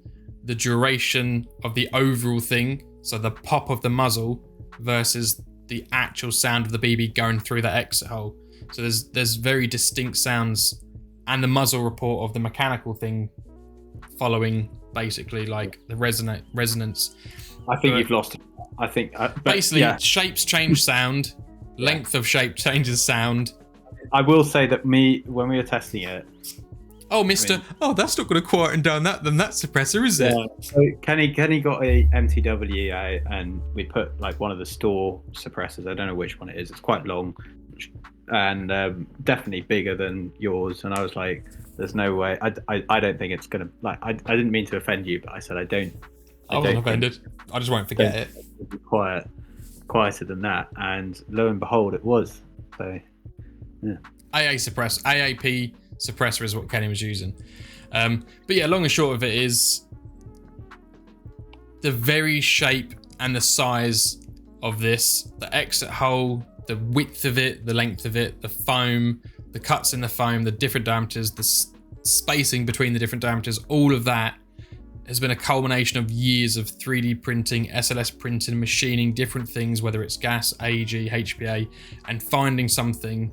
the duration of the overall thing, so the pop of the muzzle versus the actual sound of the BB going through that exit hole. So there's very distinct sounds, and the muzzle report of the mechanical thing following basically like the resonance. I think you've lost it. I think basically shapes change sound, length of shape changes sound. I will say that when we were testing it. Oh, Mister! That's not going to quieten down that suppressor, is it? So Kenny got a MTW out, and we put like one of the store suppressors. I don't know which one it is. It's quite long, and definitely bigger than yours. And I was like, "There's no way. I don't think it's gonna like." I didn't mean to offend you, but I said I wasn't offended. I just won't forget it. It'd be quieter than that, and lo and behold, it was. So, yeah. AAP suppressor is what Kenny was using. But yeah, long and short of it is the very shape and the size of this, the exit hole, the width of it, the length of it, the foam, the cuts in the foam, the different diameters, the spacing between the different diameters, all of that has been a culmination of years of 3D printing, SLS printing, machining different things, whether it's gas, AEG, HPA, and finding something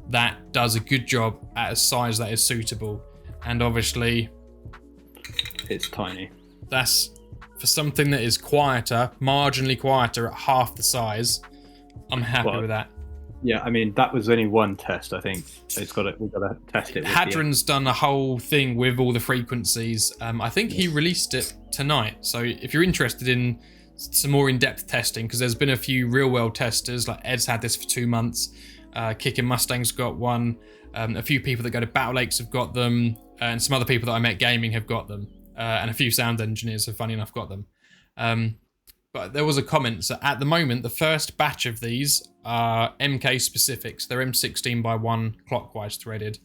that does a good job at a size that is suitable. And obviously it's tiny. That's for something that is quieter, marginally quieter at half the size. I'm happy with that. Yeah, I mean that was only one test. I think we've got to test it. Hadron's done a whole thing with all the frequencies. I think he released it tonight. So if you're interested in some more in-depth testing, because there's been a few real-world testers, like Ed's had this for 2 months. Kicking Mustang's got one. A few people that go to Battle Lakes have got them, and some other people that I met gaming have got them, and a few sound engineers have, funny enough, got them. But there was a comment that at the moment the first batch of these are MK specifics. They're M16x1 clockwise threaded.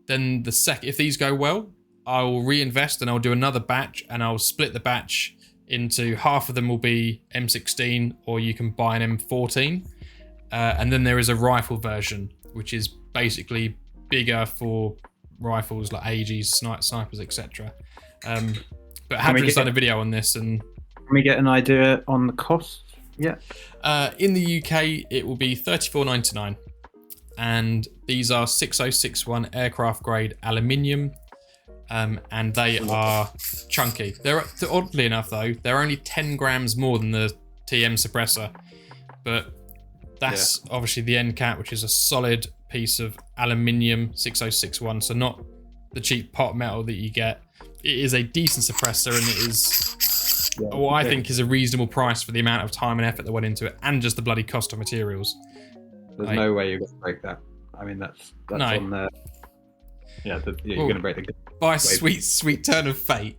Then if these go well, I will reinvest and I'll do another batch, and I'll split the batch into half of them will be M16, or you can buy an M14. And then there is a rifle version, which is basically bigger for rifles like AEGs, snipers, etc. But Hadron's done a video on this, and can we get an idea on the cost? Yeah. In the UK, it will be $34.99, and these are 6061 aircraft grade aluminium, and they are chunky. They're oddly enough though, they're only 10 grams more than the TM suppressor, but that's obviously the end cap, which is a solid piece of aluminium 6061, so not the cheap pot metal that you get. It is a decent suppressor, and it is what I think is a reasonable price for the amount of time and effort that went into it, and just the bloody cost of materials. There's no way you're going to break that. I mean, that's no. On there. Yeah, you're going to break the... By sweet turn of fate,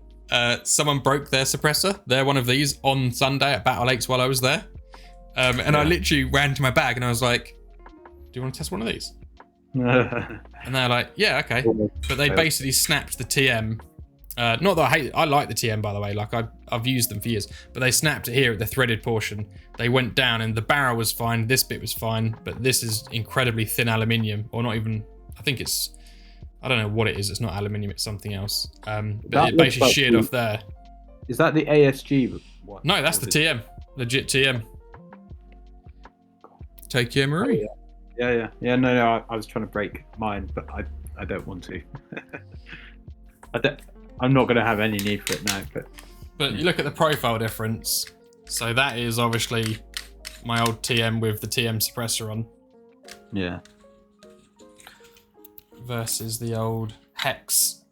someone broke their suppressor. They're one of these on Sunday at Battle Lakes while I was there. And I literally ran to my bag and I was like, do you want to test one of these? And they're like, yeah, okay. But they basically snapped the TM. Not that I like the TM, by the way. Like I've used them for years. But they snapped it here at the threaded portion. They went down and the barrel was fine. This bit was fine. But this is incredibly thin aluminium. Or not even, I think it's, I don't know what it is. It's not aluminium, it's something else. But it basically sheared off there. Is that the ASG one? No, that's the TM. Legit TM. Take care, Marie. Yeah. No. I was trying to break mine, but I don't want to. I'm not going to have any need for it now. But you look at the profile difference. So that is obviously my old TM with the TM suppressor on. Yeah. Versus the old HEX.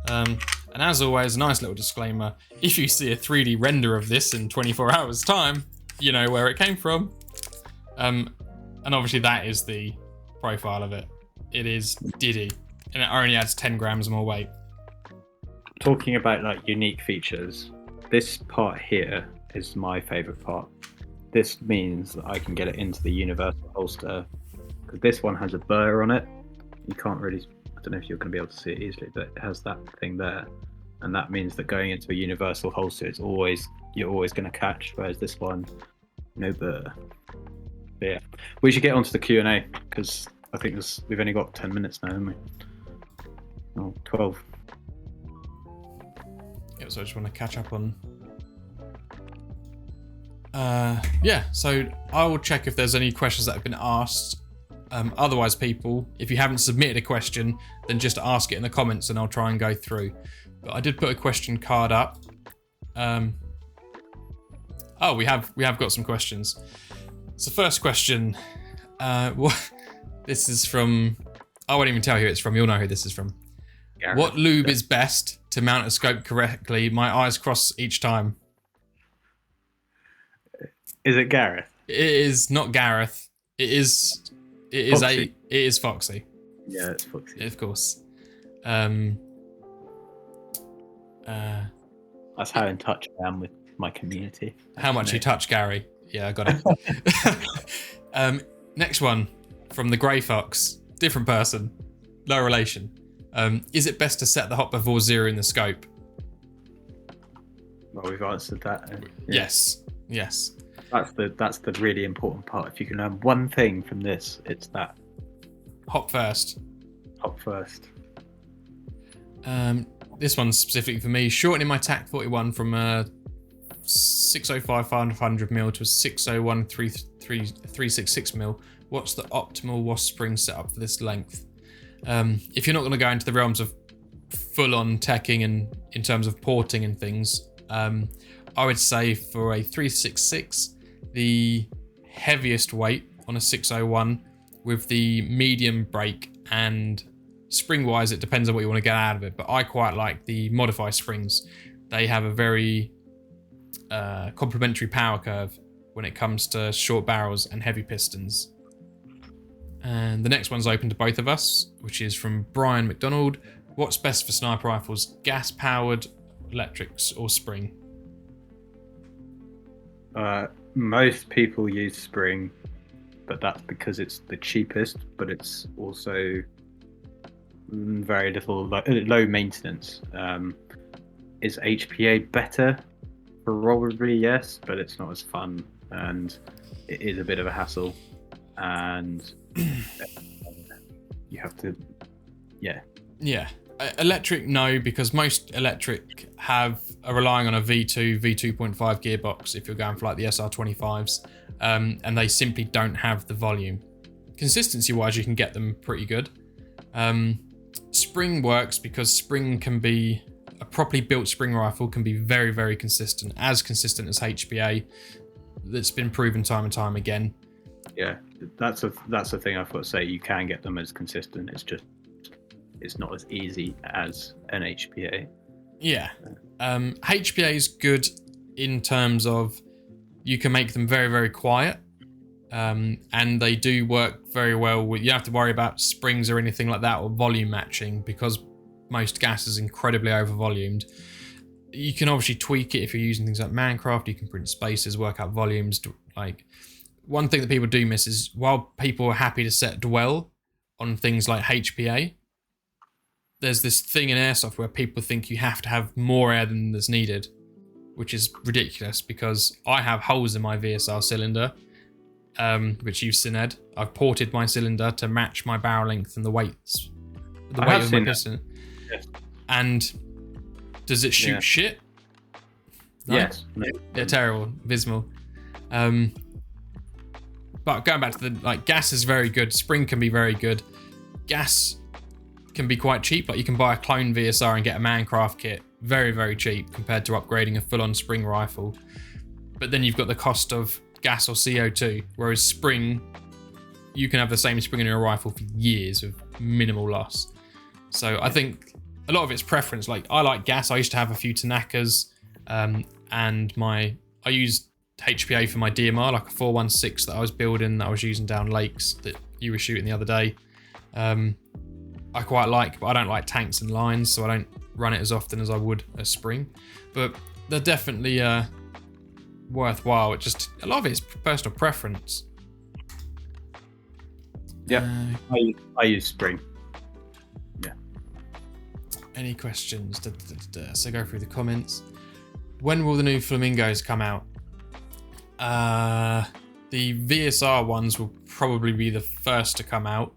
And as always, a nice little disclaimer. If you see a 3D render of this in 24 hours time, you know where it came from. And obviously that is the profile of it. It is Diddy, and it only adds 10 grams more weight. Talking about like unique features, this part here is my favorite part. This means that I can get it into the universal holster, because this one has a burr on it. You can't really, I don't know if you're going to be able to see it easily, but it has that thing there, and that means that going into a universal holster, you're always going to catch, whereas this one, no burr. But yeah, we should get onto the Q&A, because I think we've only got 10 minutes now, haven't we? Oh, 12. Yeah, so I just want to catch up on... so I will check if there's any questions that have been asked. Otherwise, people, if you haven't submitted a question, then just ask it in the comments and I'll try and go through. But I did put a question card up. We have got some questions. So first question, this is from, I won't even tell you who it's from, you'll know who this is from. Gareth. What lube is best to mount a scope correctly? My eyes cross each time. Is it Gareth? It is not Gareth. It is Foxy. Yeah, it's Foxy. Of course. That's how in touch I am with my community. How much you touch Gary. Yeah, I got it. Next one from the Grey Fox. Different person. No relation. Is it best to set the hop before zero in the scope? Well, we've answered that. Yeah. Yes. That's the really important part. If you can learn one thing from this, it's that. Hop first. Hop first. This one's specifically for me. Shortening my TAC 41 from a 605 500mm to a 601 366mm. What's the optimal Wasp spring setup for this length? If you're not going to go into the realms of full-on teching and in terms of porting and things, I would say for a 366, the heaviest weight on a 601 with the medium brake, and spring-wise, it depends on what you want to get out of it, but I quite like the Modify springs. They have a very complementary power curve when it comes to short barrels and heavy pistons. And the next one's open to both of us, which is from Brian McDonald. What's best for sniper rifles? Gas-powered, electrics, or spring? Most people use spring, but that's because it's the cheapest, but it's also very little low maintenance. Is HPA better? Probably yes, but it's not as fun, and it is a bit of a hassle, and you have to, yeah. Electric, no, because most electric are relying on a V2, V2.5 gearbox if you're going for like the SR25s, and they simply don't have the volume. Consistency wise, you can get them pretty good. Spring works because spring can be, a properly built spring rifle can be very, very consistent, as consistent as HPA. That's been proven time and time again. Yeah, that's the thing I've got to say. You can get them as consistent. It's not as easy as an HPA. Yeah. HPA is good in terms of you can make them very, very quiet. And they do work very well with, you don't have to worry about springs or anything like that, or volume matching, because most gas is incredibly over volumed. You can obviously tweak it if you're using things like Minecraft. You can print spaces, work out volumes. Like, one thing that people do miss is, while people are happy to set dwell on things like HPA, there's this thing in airsoft where people think you have to have more air than there's needed, which is ridiculous, because I have holes in my VSR cylinder, which you've seen, Ed. I've ported my cylinder to match my barrel length and the weight of my piston. Yes. And does it shoot shit? No? Yes. No. They're terrible, abysmal. But going back to the, gas is very good. Spring can be very good. Gas can be quite cheap. Like, you can buy a clone VSR and get a Minecraft kit very, very cheap compared to upgrading a full-on spring rifle. But then you've got the cost of gas or CO2, whereas spring, you can have the same spring in your rifle for years with minimal loss. So I think a lot of it's preference. Like, I like gas. I used to have a few Tanakas, and I used HPA for my DMR, like a 416 that I was building, that I was using down lakes that you were shooting the other day. I quite like, but I don't like tanks and lines, so I don't run it as often as I would a spring. But they're definitely worthwhile. It just, a lot of it is personal preference. Yeah, I use spring. Yeah. Any questions? So go through the comments. When will the new Flamingos come out? The VSR ones will probably be the first to come out.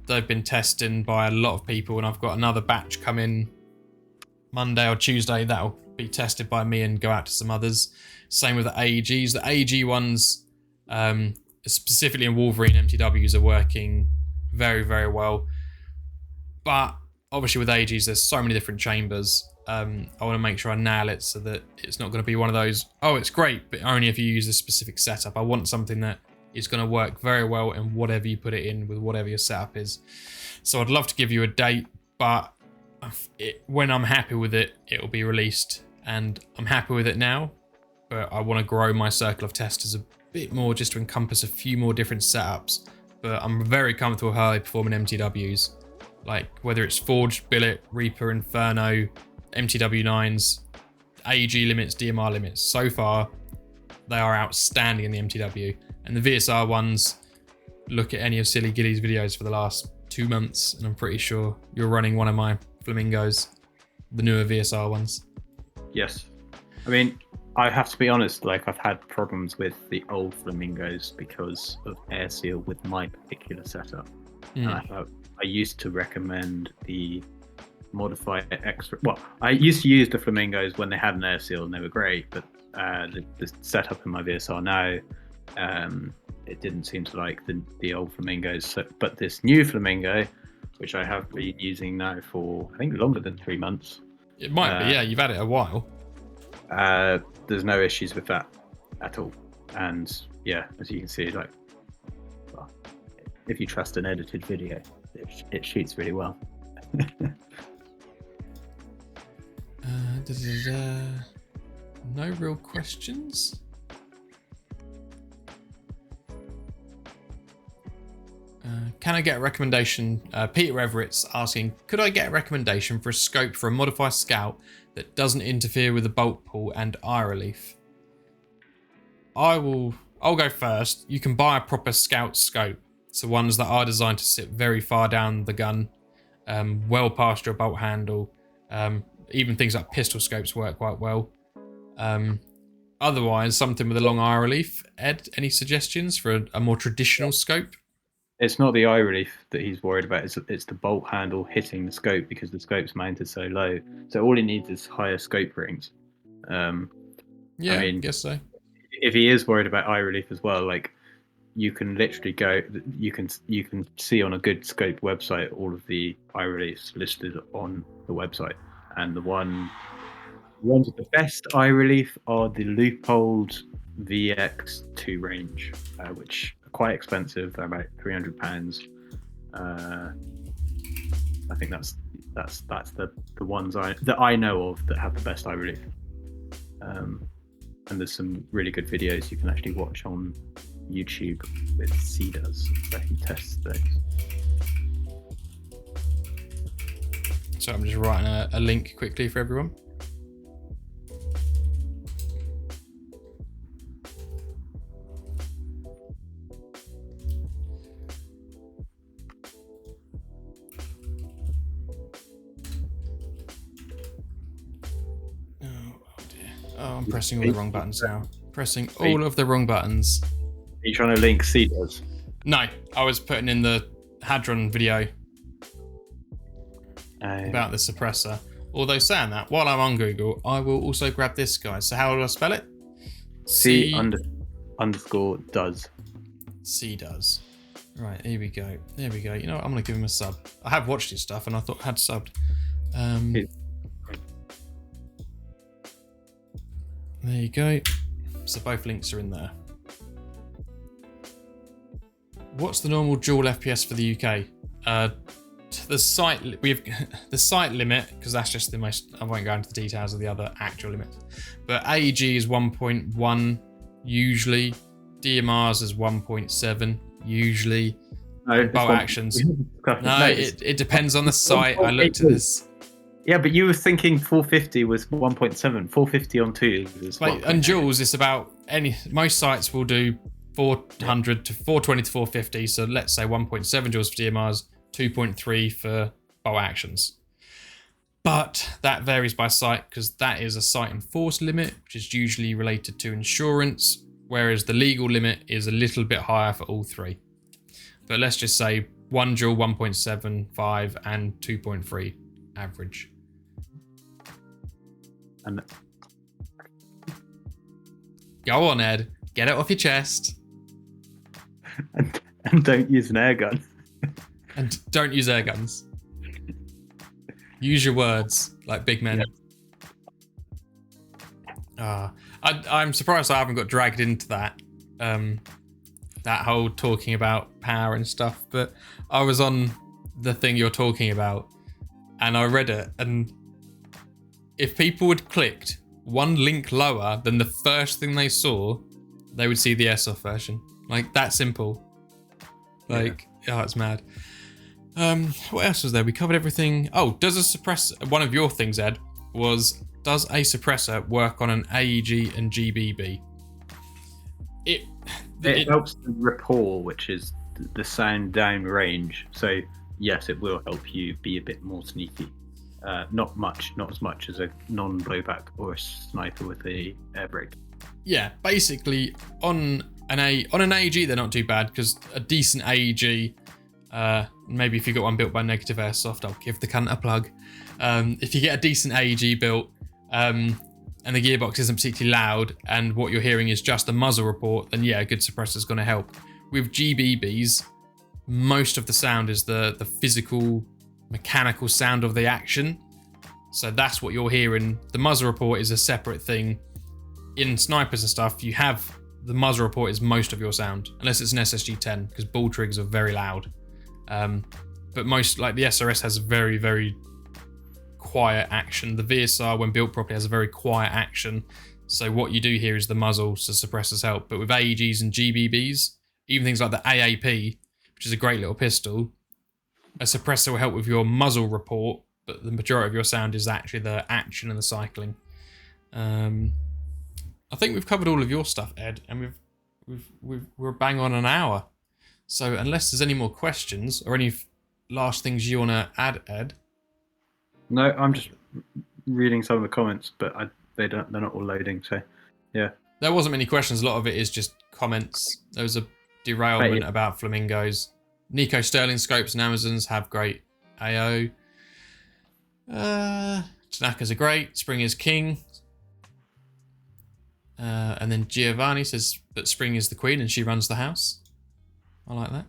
They've been tested by a lot of people, and I've got another batch coming Monday or Tuesday that'll be tested by me and go out to some others. Same with the AEGs. The AEG ones, specifically in Wolverine MTWs, are working very, very well. But obviously with AEGs, there's so many different chambers. I want to make sure I nail it so that it's not going to be one of those, oh, it's great, but only if you use this specific setup. I want something that is going to work very well in whatever you put it in, with whatever your setup is. So I'd love to give you a date, but when I'm happy with it, it'll be released. And I'm happy with it now, but I want to grow my circle of testers a bit more, just to encompass a few more different setups. But I'm very comfortable with high performing MTWs, like whether it's Forged, Billet, Reaper, Inferno, MTW9s, AEG limits, DMR limits. So far, they are outstanding in the MTW. And the VSR ones, look at any of Silly Ghillie's videos for the last 2 months, and I'm pretty sure you're running one of my Flamingos, the newer VSR ones. Yes. I mean, I have to be honest, like, I've had problems with the old Flamingos because of air seal with my particular setup. And I used to recommend the modified extra. Well, I used to use the Flamingos when they had an air seal and they were great, but the setup in my VSR now, it didn't seem to like the old Flamingos. So, but this new Flamingo, which I have been using now for, I think, longer than 3 months. It might be, yeah, you've had it a while. There's no issues with that at all. And yeah, as you can see, like, well, if you trust an edited video, it shoots really well. No real questions. Can I get a recommendation? Peter Everett's asking, could I get a recommendation for a scope for a modified Scout that doesn't interfere with the bolt pull and eye relief? I'll go first. You can buy a proper Scout scope. So ones that are designed to sit very far down the gun, well past your bolt handle, Even things like pistol scopes work quite well. Otherwise, something with a long eye relief. Ed, any suggestions for a more traditional scope? It's not the eye relief that he's worried about. It's the bolt handle hitting the scope because the scope's mounted so low. So all he needs is higher scope rings. Yeah, I mean, guess so. if he is worried about eye relief as well, like you can literally go, you can see on a good scope website all of the eye reliefs listed on the website, and the ones with the best eye relief are the loopholed VX2 range, which are quite expensive. They're about £300. I think that's the ones that I know of that have the best eye relief. And there's some really good videos you can actually watch on YouTube with CDAS where he tests those. So I'm just writing a link quickly for everyone. Oh, I'm pressing all the wrong buttons now. Pressing all of the wrong buttons. Are you trying to link CDAS? No, I was putting in the Hadron video about the suppressor. Although saying that, while I'm on Google, I will also grab this guy. So how do I spell it? underscore does. C does. Right, here we go. There we go. You know what? I'm going to give him a sub. I have watched his stuff and I thought I had subbed. There you go. So both links are in there. What's the normal Joule FPS for the UK? The site the site limit, because that's just the most. I won't go into the details of the other actual limits. But AEG is 1.1 usually. DMRs is 1.7 usually. No, bolt actions. No, it depends on the site. I looked at this. Yeah, but you were thinking 450 was 1.7. 450 on 2 is and Joules, it's about most sites will do 400 to 420 to 450. So let's say 1.7 joules for DMRs, 2.3 for bolt actions. But that varies by site because that is a site enforced limit, which is usually related to insurance, whereas the legal limit is a little bit higher for all three. But let's just say 1 joule, 1.75 and 2.3 average. And go on, Ed. Get it off your chest. And don't use an air gun. And don't use air guns. Use your words like big men. Yeah. I'm surprised I haven't got dragged into that. That whole talking about power and stuff. But I was on the thing you're talking about and I read it, and if people had clicked one link lower than the first thing they saw, they would see the airsoft version. Like, that simple. Like, oh, it's mad. What else was there? We covered everything. Oh, does a suppressor... One of your things, Ed, was, does a suppressor work on an AEG and GBB? It helps the rapport, which is the sound down range. So, yes, it will help you be a bit more sneaky. Not as much as a non-blowback or a sniper with a air brake. Yeah, basically on an AEG they're not too bad because a decent AEG, maybe if you got one built by Negative Airsoft, I'll give the cunt a plug. If you get a decent AEG built and the gearbox isn't particularly loud and what you're hearing is just a muzzle report, then yeah, a good suppressor is going to help. With GBBs, most of the sound is the physical mechanical sound of the action, so that's what you're hearing. The muzzle report is a separate thing. In snipers and stuff, you have the muzzle report is most of your sound, unless it's an SSG-10, because ball triggers are very loud. But most, like the SRS has a very, very quiet action. The VSR, when built properly, has a very quiet action. So what you do here is the muzzle, so suppressors help. But with AEGs and GBBs, even things like the AAP, which is a great little pistol, a suppressor will help with your muzzle report, but the majority of your sound is actually the action and the cycling. I think we've covered all of your stuff, Ed, and we're bang on an hour. So unless there's any more questions or any last things you want to add, Ed? No, I'm just reading some of the comments, but they're not all loading. So, yeah. There wasn't many questions. A lot of it is just comments. There was a derailment about Flamingos. Nico Sterling scopes and Amazons have great AO. Tanaka's are great. Spring is king. And then Giovanni says that Spring is the queen and she runs the house. I like that.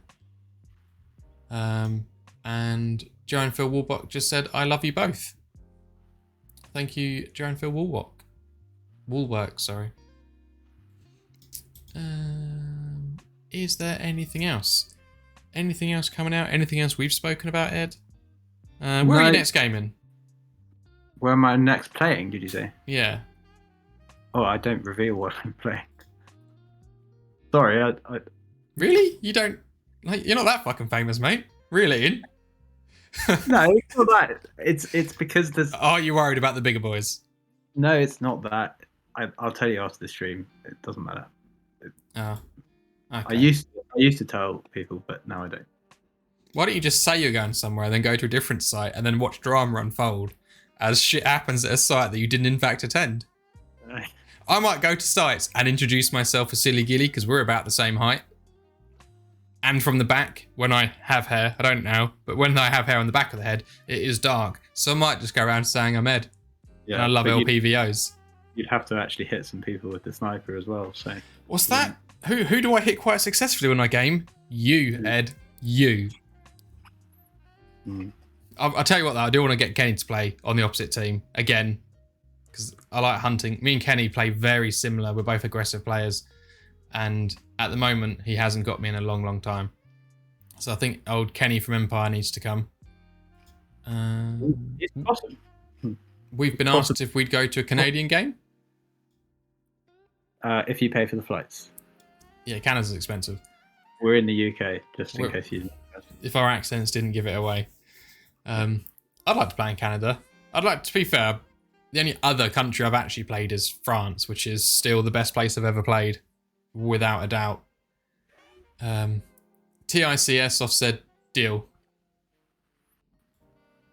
And Joan Phil Woolbock just said, I love you both. Thank you, Joan Phil Woolwork, sorry. Is there anything else? Anything else coming out? Anything else we've spoken about, Ed? Where are you next gaming? Where am I next playing, did you say? Yeah. Oh, I don't reveal what I'm playing. Sorry, I... Really? You don't... Like, you're not that fucking famous, mate. Really? No, it's not that. It's because there's... Are you worried about the bigger boys? No, it's not that. I'll tell you after the stream. It doesn't matter. Oh. Okay. I used to tell people, but now I don't. Why don't you just say you're going somewhere, then go to a different site, and then watch drama unfold as shit happens at a site that you didn't in fact attend? I might go to sites and introduce myself as Silly Ghillie because we're about the same height. And from the back, when I have hair, I don't now, but when I have hair on the back of the head, it is dark. So I might just go around saying I'm Ed. Yeah, and I love LPVOs. You'd have to actually hit some people with the sniper as well. So what's that? Who do I hit quite successfully when I game? You, Ed. You. I'll tell you what though, I do want to get Kenny to play on the opposite team again. Because I like hunting. Me and Kenny play very similar. We're both aggressive players. And at the moment, he hasn't got me in a long, long time. So I think old Kenny from Empire needs to come. It's possible. We've been asked if we'd go to a Canadian game. If you pay for the flights. Yeah, Canada's expensive. We're in the UK, just in case you didn't know. If our accents didn't give it away. I'd like to play in Canada. I'd like to be fair. The only other country I've actually played is France, which is still the best place I've ever played, without a doubt. TICS offset deal.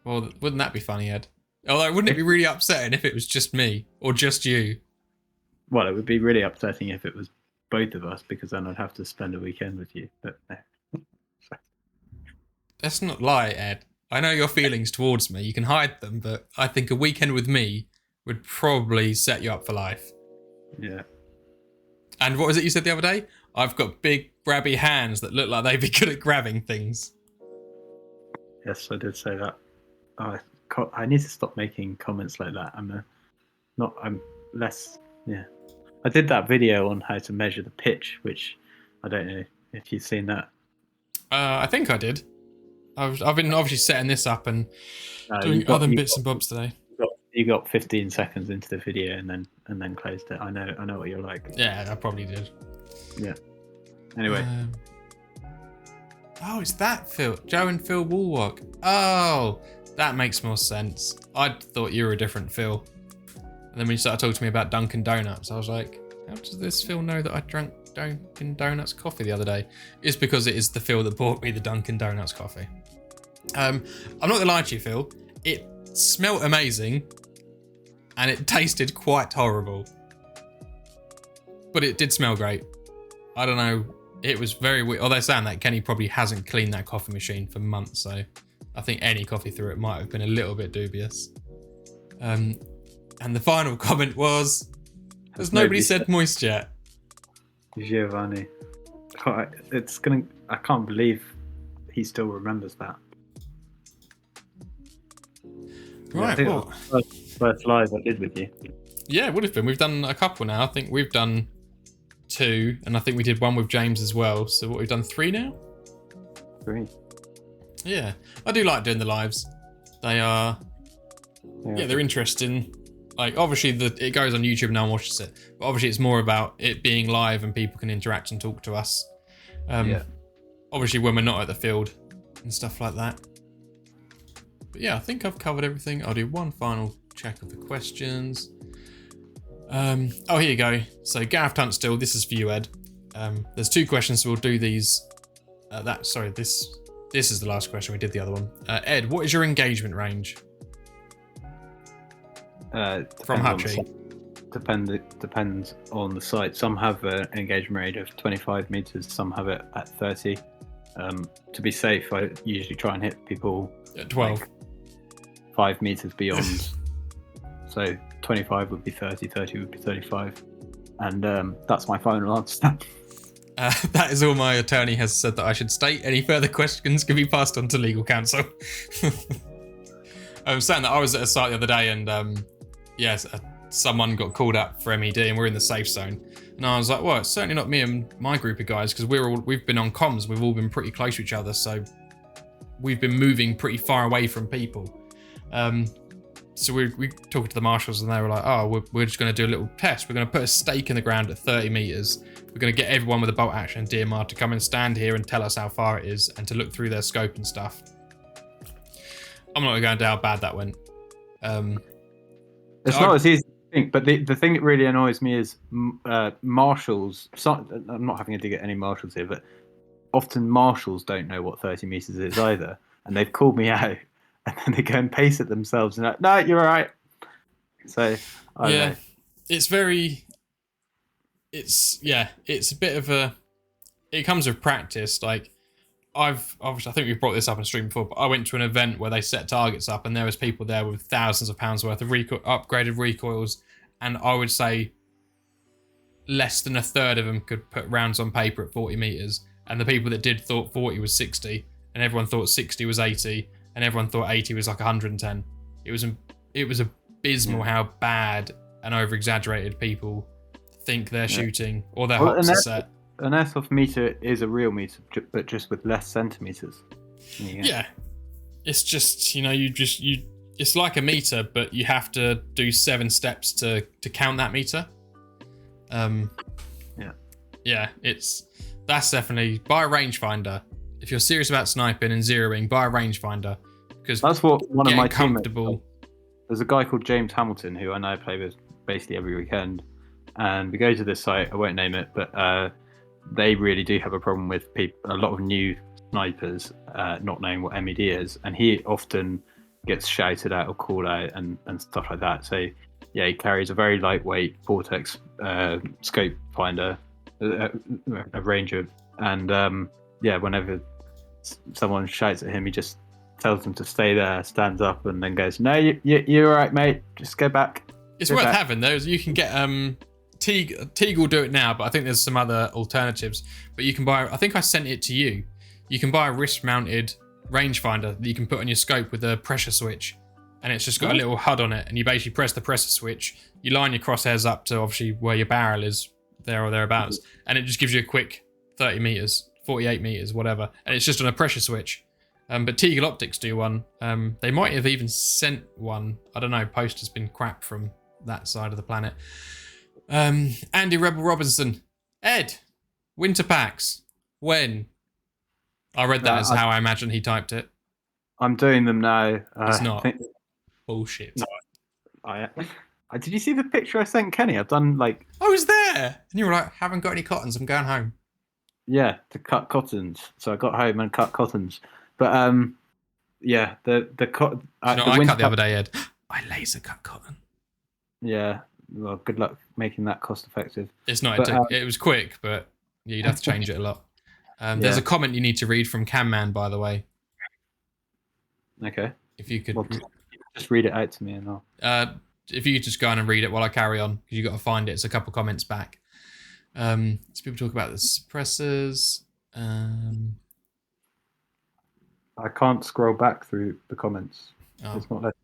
Well, wouldn't that be funny, Ed? Although, wouldn't it be really upsetting if it was just me or just you? Well, it would be really upsetting if it was both of us, because then I'd have to spend a weekend with you. But no. Let's not lie, Ed. I know your feelings towards me. You can hide them, but I think a weekend with me would probably set you up for life. Yeah. And what was it you said the other day? I've got big, grabby hands that look like they'd be good at grabbing things. Yes, I did say that. I need to stop making comments like that. I'm less. Yeah. I did that video on how to measure the pitch, which I don't know if you've seen that. I think I did. I've been obviously setting this up and doing other bits and bobs today. You got 15 seconds into the video and then closed it. I know what you're like. Yeah, I probably did. Yeah. Anyway. Oh, it's that Phil. Joe and Phil Woolwork. Oh, that makes more sense. I thought you were a different Phil. And then when you started talking to me about Dunkin' Donuts, I was like, how does this Phil know that I drank Dunkin' Donuts coffee the other day? It's because it is the Phil that bought me the Dunkin' Donuts coffee. I'm not gonna lie to you, Phil. It smelled amazing and it tasted quite horrible. But it did smell great. I don't know. It was very weird. Oh, they're saying that Kenny probably hasn't cleaned that coffee machine for months, so I think any coffee through it might have been a little bit dubious. And the final comment was, has nobody said moist yet? Giovanni. I can't believe he still remembers that. Right, yeah, well, first live I did with you. Yeah, it would have been. We've done a couple now. I think we've done 2, and I think we did one with James as well. So what, we've done 3 now? 3. Yeah, I do like doing the lives. They are, yeah, they're interesting. Like, obviously, it goes on YouTube and no one watches it. But obviously, it's more about it being live and people can interact and talk to us. Obviously, when we're not at the field and stuff like that. But yeah, I think I've covered everything. I'll do one final check of the questions. Oh, here you go. So, Gareth Tunstall, this is for you, Ed. There's 2 questions, so we'll do these. This is the last question. We did the other one. Ed, what is your engagement range? From depends on the Hutchie. site. Depends on the site. Some have an engagement range of 25 meters. Some have it at 30. To be safe, I usually try and hit people At 12. like 5 meters beyond. So 25 would be 30, 30 would be 35, and that's my final answer. That is all my attorney has said that I should state. Any further questions can be passed on to legal counsel. I was saying that I was at a site the other day, and yes, someone got called up for MED, and we're in the safe zone. And I was like, well, it's certainly not me and my group of guys, because we've been on comms. We've all been pretty close to each other, so we've been moving pretty far away from people. So we talked to the marshals, and they were like, oh, we're just going to do a little test. We're going to put a stake in the ground at 30 meters. We're going to get everyone with a bolt action and DMR to come and stand here and tell us how far it is, and to look through their scope and stuff. I'm not going to go into how bad that went. It's not as easy as you think, but the thing that really annoys me is marshals. I'm not having to dig at any marshals here, but often marshals don't know what 30 meters is either, and they've called me out, and then they go and pace it themselves, and like, no, you're all right. So I don't know. It's very. It's a bit of a. It comes with practice. Like, I think we brought this up on stream before, but I went to an event where they set targets up, and there was people there with thousands of pounds worth of upgraded recoils, and I would say less than a third of them could put rounds on paper at 40 meters, and the people that did thought 40 was 60, and everyone thought 60 was 80, and everyone thought 80 was like 110. It was abysmal how bad and over exaggerated people think they're shooting, or their hops are set. An airsoft meter is a real meter, but just with less centimeters. Yeah, it's just it's like a meter, but you have to do 7 steps to count that meter. That's definitely buy a rangefinder if you're serious about sniping and zeroing. Buy a rangefinder, because that's what one of my comfortable. There's a guy called James Hamilton who I know play with basically every weekend, and we go to this site. I won't name it, but they really do have a problem with a lot of new snipers not knowing what MED is, and he often gets shouted at or called out and stuff like that. So yeah, he carries a very lightweight Vortex scope finder, a Ranger, and whenever someone shouts at him, he just tells them to stay there, stands up, and then goes, "No, you're all right, mate. Just go back." It's worth having those. You can get Teague will do it now, but I think there's some other alternatives. But you can buy, I think I sent it to you. You can buy a wrist-mounted rangefinder that you can put on your scope with a pressure switch, and it's just got a little HUD on it, and you basically press the pressure switch, you line your crosshairs up to obviously where your barrel is, there or thereabouts, and it just gives you a quick 30 meters, 48 meters, whatever, and it's just on a pressure switch. But Teagle Optics do one. They might have even sent one. I don't know. Post has been crap from that side of the planet. Andy Rebel Robinson, Ed, winter packs. When? I read that as how I imagine he typed it. I'm doing them now. It's not. Bullshit. No, did you see the picture I sent Kenny? I've done like. I was there, and you were like, "Haven't got any cottons. I'm going home." Yeah, to cut cottons. So I got home and cut cottons. But yeah, the cotton. I cut the other day, Ed. I laser cut cotton. Yeah. Well, good luck making that cost effective. It's not. It was quick, but you'd have to change it a lot. There's a comment you need to read from Camman, by the way. Okay. If you could just read it out to me, and I'll. If you could just go on and read it while I carry on, because you got to find it. It's a couple comments back. So people talk about the suppressors. I can't scroll back through the comments. Oh. It's not letting.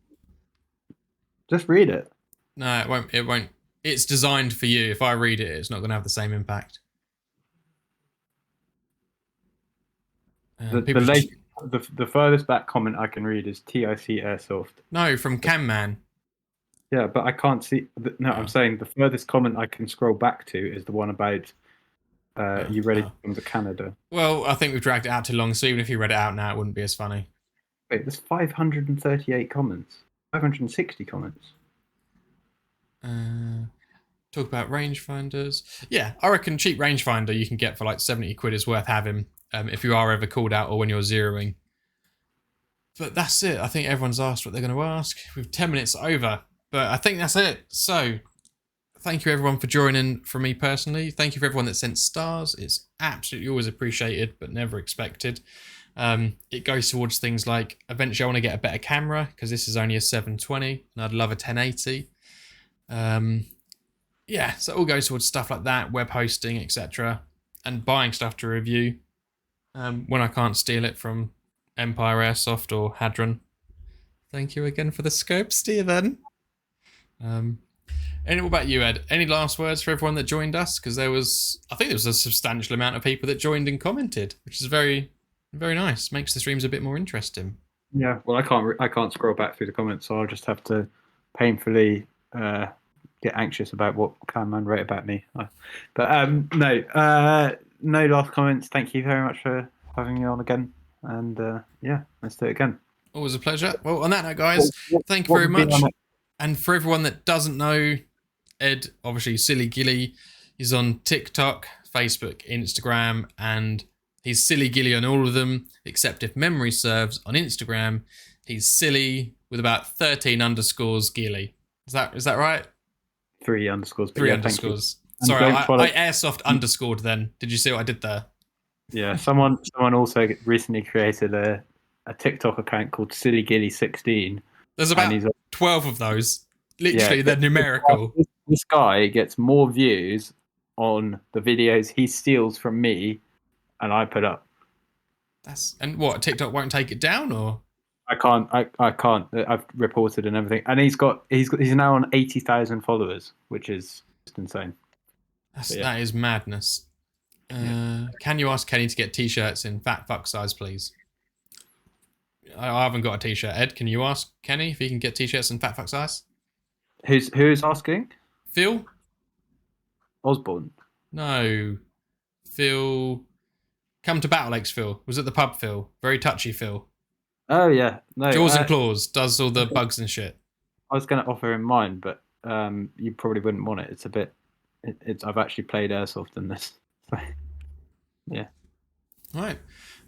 Just read it. No, it won't. It won't. It's designed for you. If I read it, it's not going to have the same impact. The furthest back comment I can read is TIC Airsoft. No, from Camman. Yeah, but I can't see. No, I'm saying the furthest comment I can scroll back to is the one about you ready to come to Canada. Well, I think we've dragged it out too long, so even if you read it out now, it wouldn't be as funny. Wait, there's 538 comments. 560 comments. Talk about rangefinders. Yeah, I reckon cheap rangefinder you can get for like 70 quid is worth having if you are ever called out or when you're zeroing. But that's it. I think everyone's asked what they're going to ask. We've 10 minutes over. But I think that's it. So thank you everyone for joining. From me personally, thank you for everyone that sent stars. It's absolutely always appreciated, but never expected. It goes towards things like eventually I want to get a better camera because this is only a 720 and I'd love a 1080. Yeah, so it all goes towards stuff like that, web hosting, etc., and buying stuff to review when I can't steal it from Empire Airsoft or Hadron. Thank you again for the scope, Stephen. And what about you, Ed? Any last words for everyone that joined us? Because I think there was a substantial amount of people that joined and commented, which is very, very nice. Makes the streams a bit more interesting. Yeah, well, I can't scroll back through the comments, so I'll just have to painfully get anxious about what Clanman wrote about me. No last comments. Thank you very much for having me on again, and yeah, let's do it again. Always a pleasure. Well, on that note, guys, thank you very much. And for everyone that doesn't know, Ed, obviously Silly Ghillie, he's on TikTok, Facebook, Instagram, and he's Silly Ghillie on all of them, except if memory serves, on Instagram, he's silly with about 13 underscores Ghillie. Is that right? 3 underscores. Three underscores. Sorry, I airsoft underscored then. Did you see what I did there? Yeah, someone also recently created a TikTok account called Silly Ghillie 16. There's about 12 of those. Literally, yeah, they're numerical. This guy gets more views on the videos he steals from me and I put up. And what, TikTok won't take it down, or? I can't. I've reported and everything, and he's now on 80,000 followers, which is just insane. That is madness. Can you ask Kenny to get t-shirts in fat fuck size, please? I haven't got a t-shirt. Ed, can you ask Kenny if he can get t-shirts in fat fuck size? Who's asking? Phil? Osborne? No. Phil. Come to Battle Lakes, Phil. Was at the pub, Phil. Very touchy, Phil. Oh yeah. No. Jaws and Claws does all the bugs and shit. I was going to offer him mine, but you probably wouldn't want it. It's a bit. I've actually played airsoft in this. So, yeah. All right.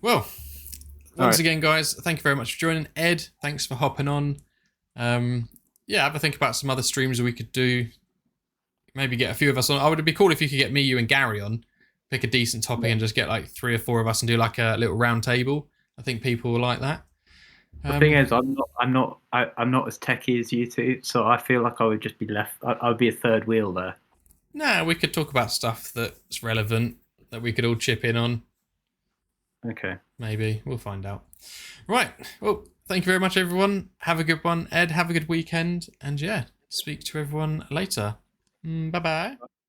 Well, once again, guys, thank you very much for joining. Ed, thanks for hopping on. Yeah, have a think about some other streams we could do. Maybe get a few of us on. Oh, it'd be cool if you could get me, you, and Gary on. Pick a decent topic and just get like 3 or 4 of us and do like a little round table. I think people will like that. The thing is, I'm not as techie as you two, so I feel like I would just be left. I would be a third wheel there. Nah, we could talk about stuff that's relevant that we could all chip in on. Okay. Maybe. We'll find out. Right. Well, thank you very much, everyone. Have a good one. Ed, have a good weekend. And yeah, speak to everyone later. Bye-bye.